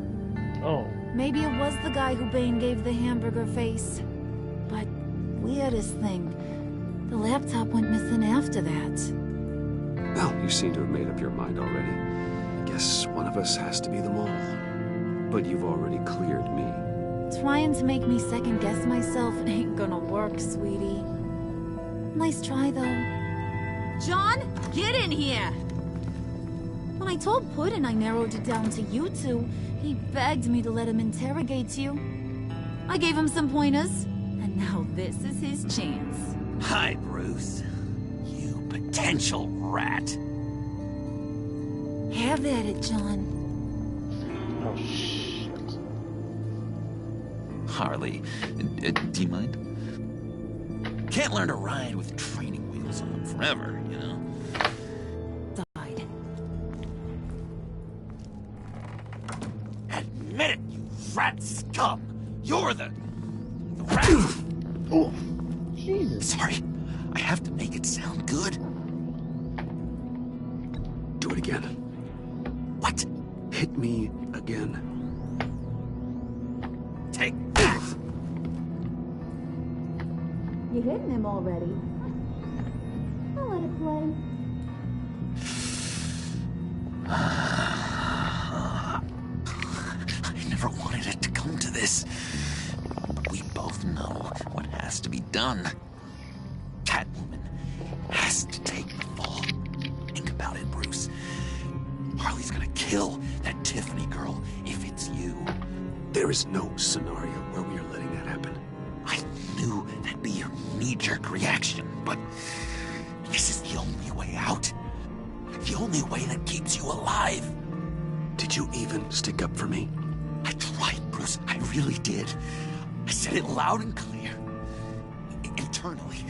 Oh. Maybe it was the guy who Bane gave the hamburger face. But weirdest thing, the laptop went missing after that. Well, you seem to have made up your mind already. I guess one of us has to be the mole. But you've already cleared me. Trying to make me second-guess myself ain't gonna work, sweetie. Nice try, though. John, get in here! When I told Puddin' I narrowed it down to you two, he begged me to let him interrogate you. I gave him some pointers, and now this is his chance. Hi, Bruce. You potential rat. Have at it, John. Oh, shh. Harley, do you mind? Can't learn to ride with training wheels on forever, you know? Died. Admit it, you rat scum! You're the rat! Oh, Jesus. Sorry, I have to make it sound good. Do it again. What? Hit me again. Take that! You hitting him already? I'll let it play. I never wanted it to come to this. But we both know what has to be done. Catwoman has to take the fall. Think about it, Bruce. Harley's gonna kill that Tiffany girl if it's you. There is no scenario where we are letting that happen. I knew that'd be your knee-jerk reaction, but this is the only way out. The only way that keeps you alive. Did you even stick up for me? I tried, Bruce. I really did. I said it loud and clear. Internally.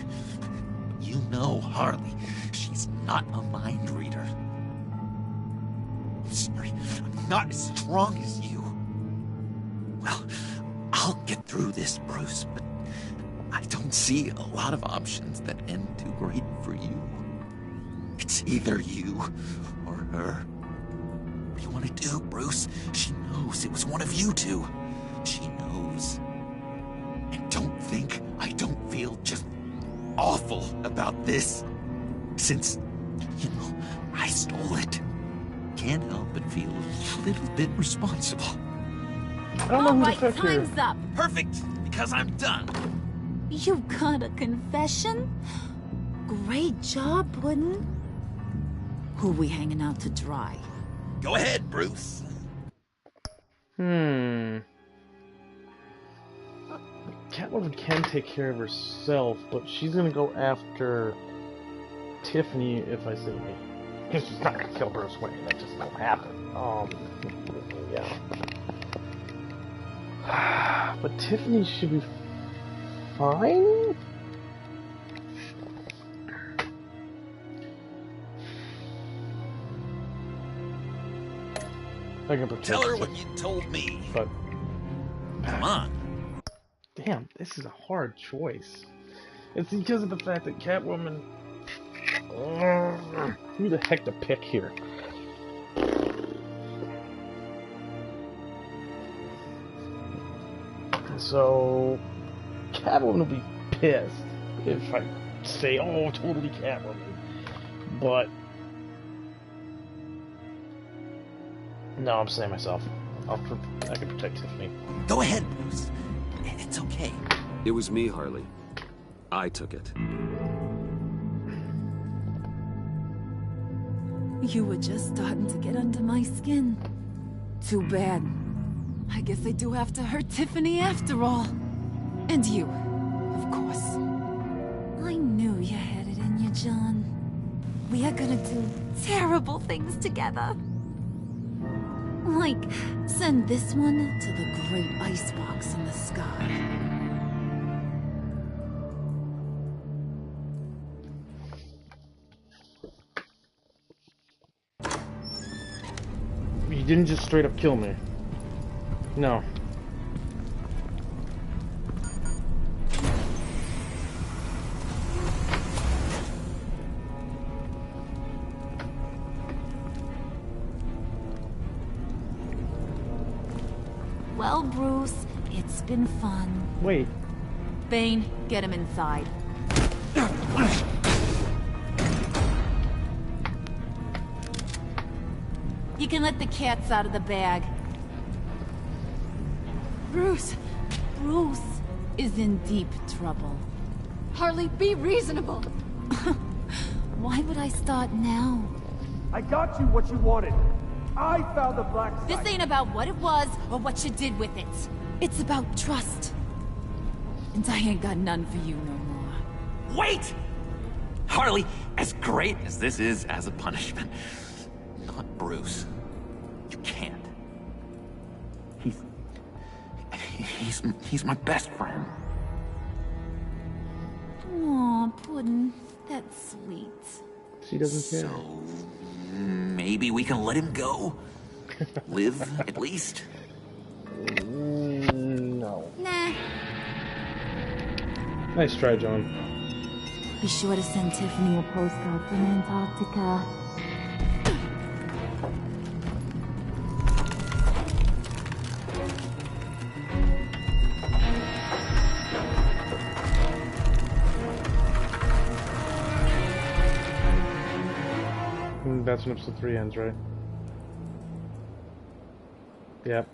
You know Harley. She's not a mind reader. I'm sorry. I'm not as strong as you. Well, I'll get through this, Bruce, but I don't see a lot of options that end too great for you. It's either you or her. What do you want to do, Bruce? She knows it was one of you two. She knows. And don't think I don't feel just awful about this. Since, you know, I stole it. Can't help but feel a little bit responsible. I don't know who Alright, the fuck here. time's up. Perfect, because I'm done. You got a confession? Great job, Puddin'. Who we hanging out to dry? Go ahead, Bruce. Catwoman can take care of herself, but she's gonna go after Tiffany if I say me. Because she's not gonna kill Bruce Wayne. That just won't happen. Yeah. But Tiffany should be fine? I can protect Tell her her, what you told me. but come on. Damn, this is a hard choice. It's because of the fact that Catwoman... who the heck to pick here? So... Catwoman will be pissed if I say, oh, totally Catwoman. But... no, I'm saying myself. I can protect Tiffany. Go ahead, Bruce. It's okay. It was me, Harley. I took it. You were just starting to get under my skin. Too bad. I guess I do have to hurt Tiffany after all. And you, of course. I knew you had it in you, John. We are gonna do terrible things together. Like, send this one to the great icebox in the sky. You didn't just straight up kill me. No. Well, Bruce, it's been fun. Wait. Bane, get him inside. You can let the cats out of the bag. Bruce is in deep trouble. Harley, be reasonable. Why would I start now? I got you what you wanted. I found the black site. This ain't about what it was or what you did with it. It's about trust. And I ain't got none for you no more. Wait! Harley, as great as this is as a punishment, not Bruce. You can't. He's my best friend. Aw, Puddin'. That's sweet. She doesn't care. So maybe we can let him go? Live, at least? No. Nah. Nice try, John. Be sure to send Tiffany a postcard from Antarctica. That's when episode 3 ends, right? Yep.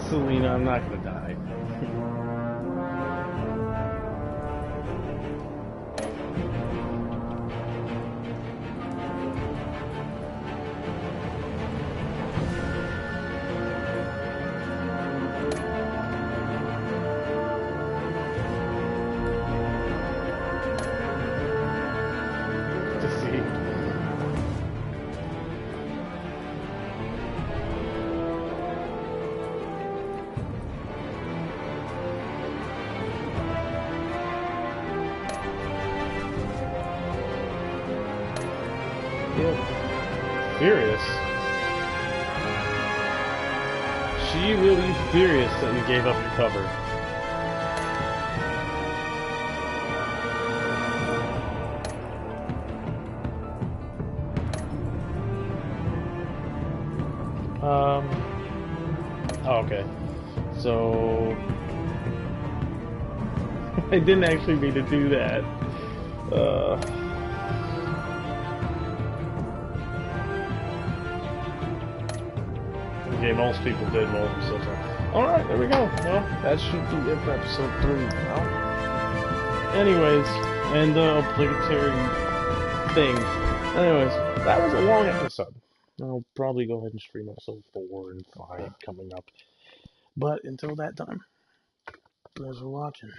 Selena, I'm not gonna die. Furious? She really furious that you gave up your cover. Oh, okay. So I didn't actually mean to do that. Okay, most people did, most people said. Alright, there we go. Well, that should be it for episode 3. Well, anyways, and the obligatory thing. Anyways, that was a long episode. I'll probably go ahead and stream episode 4 and 5 coming up. But until that time, thanks for watching.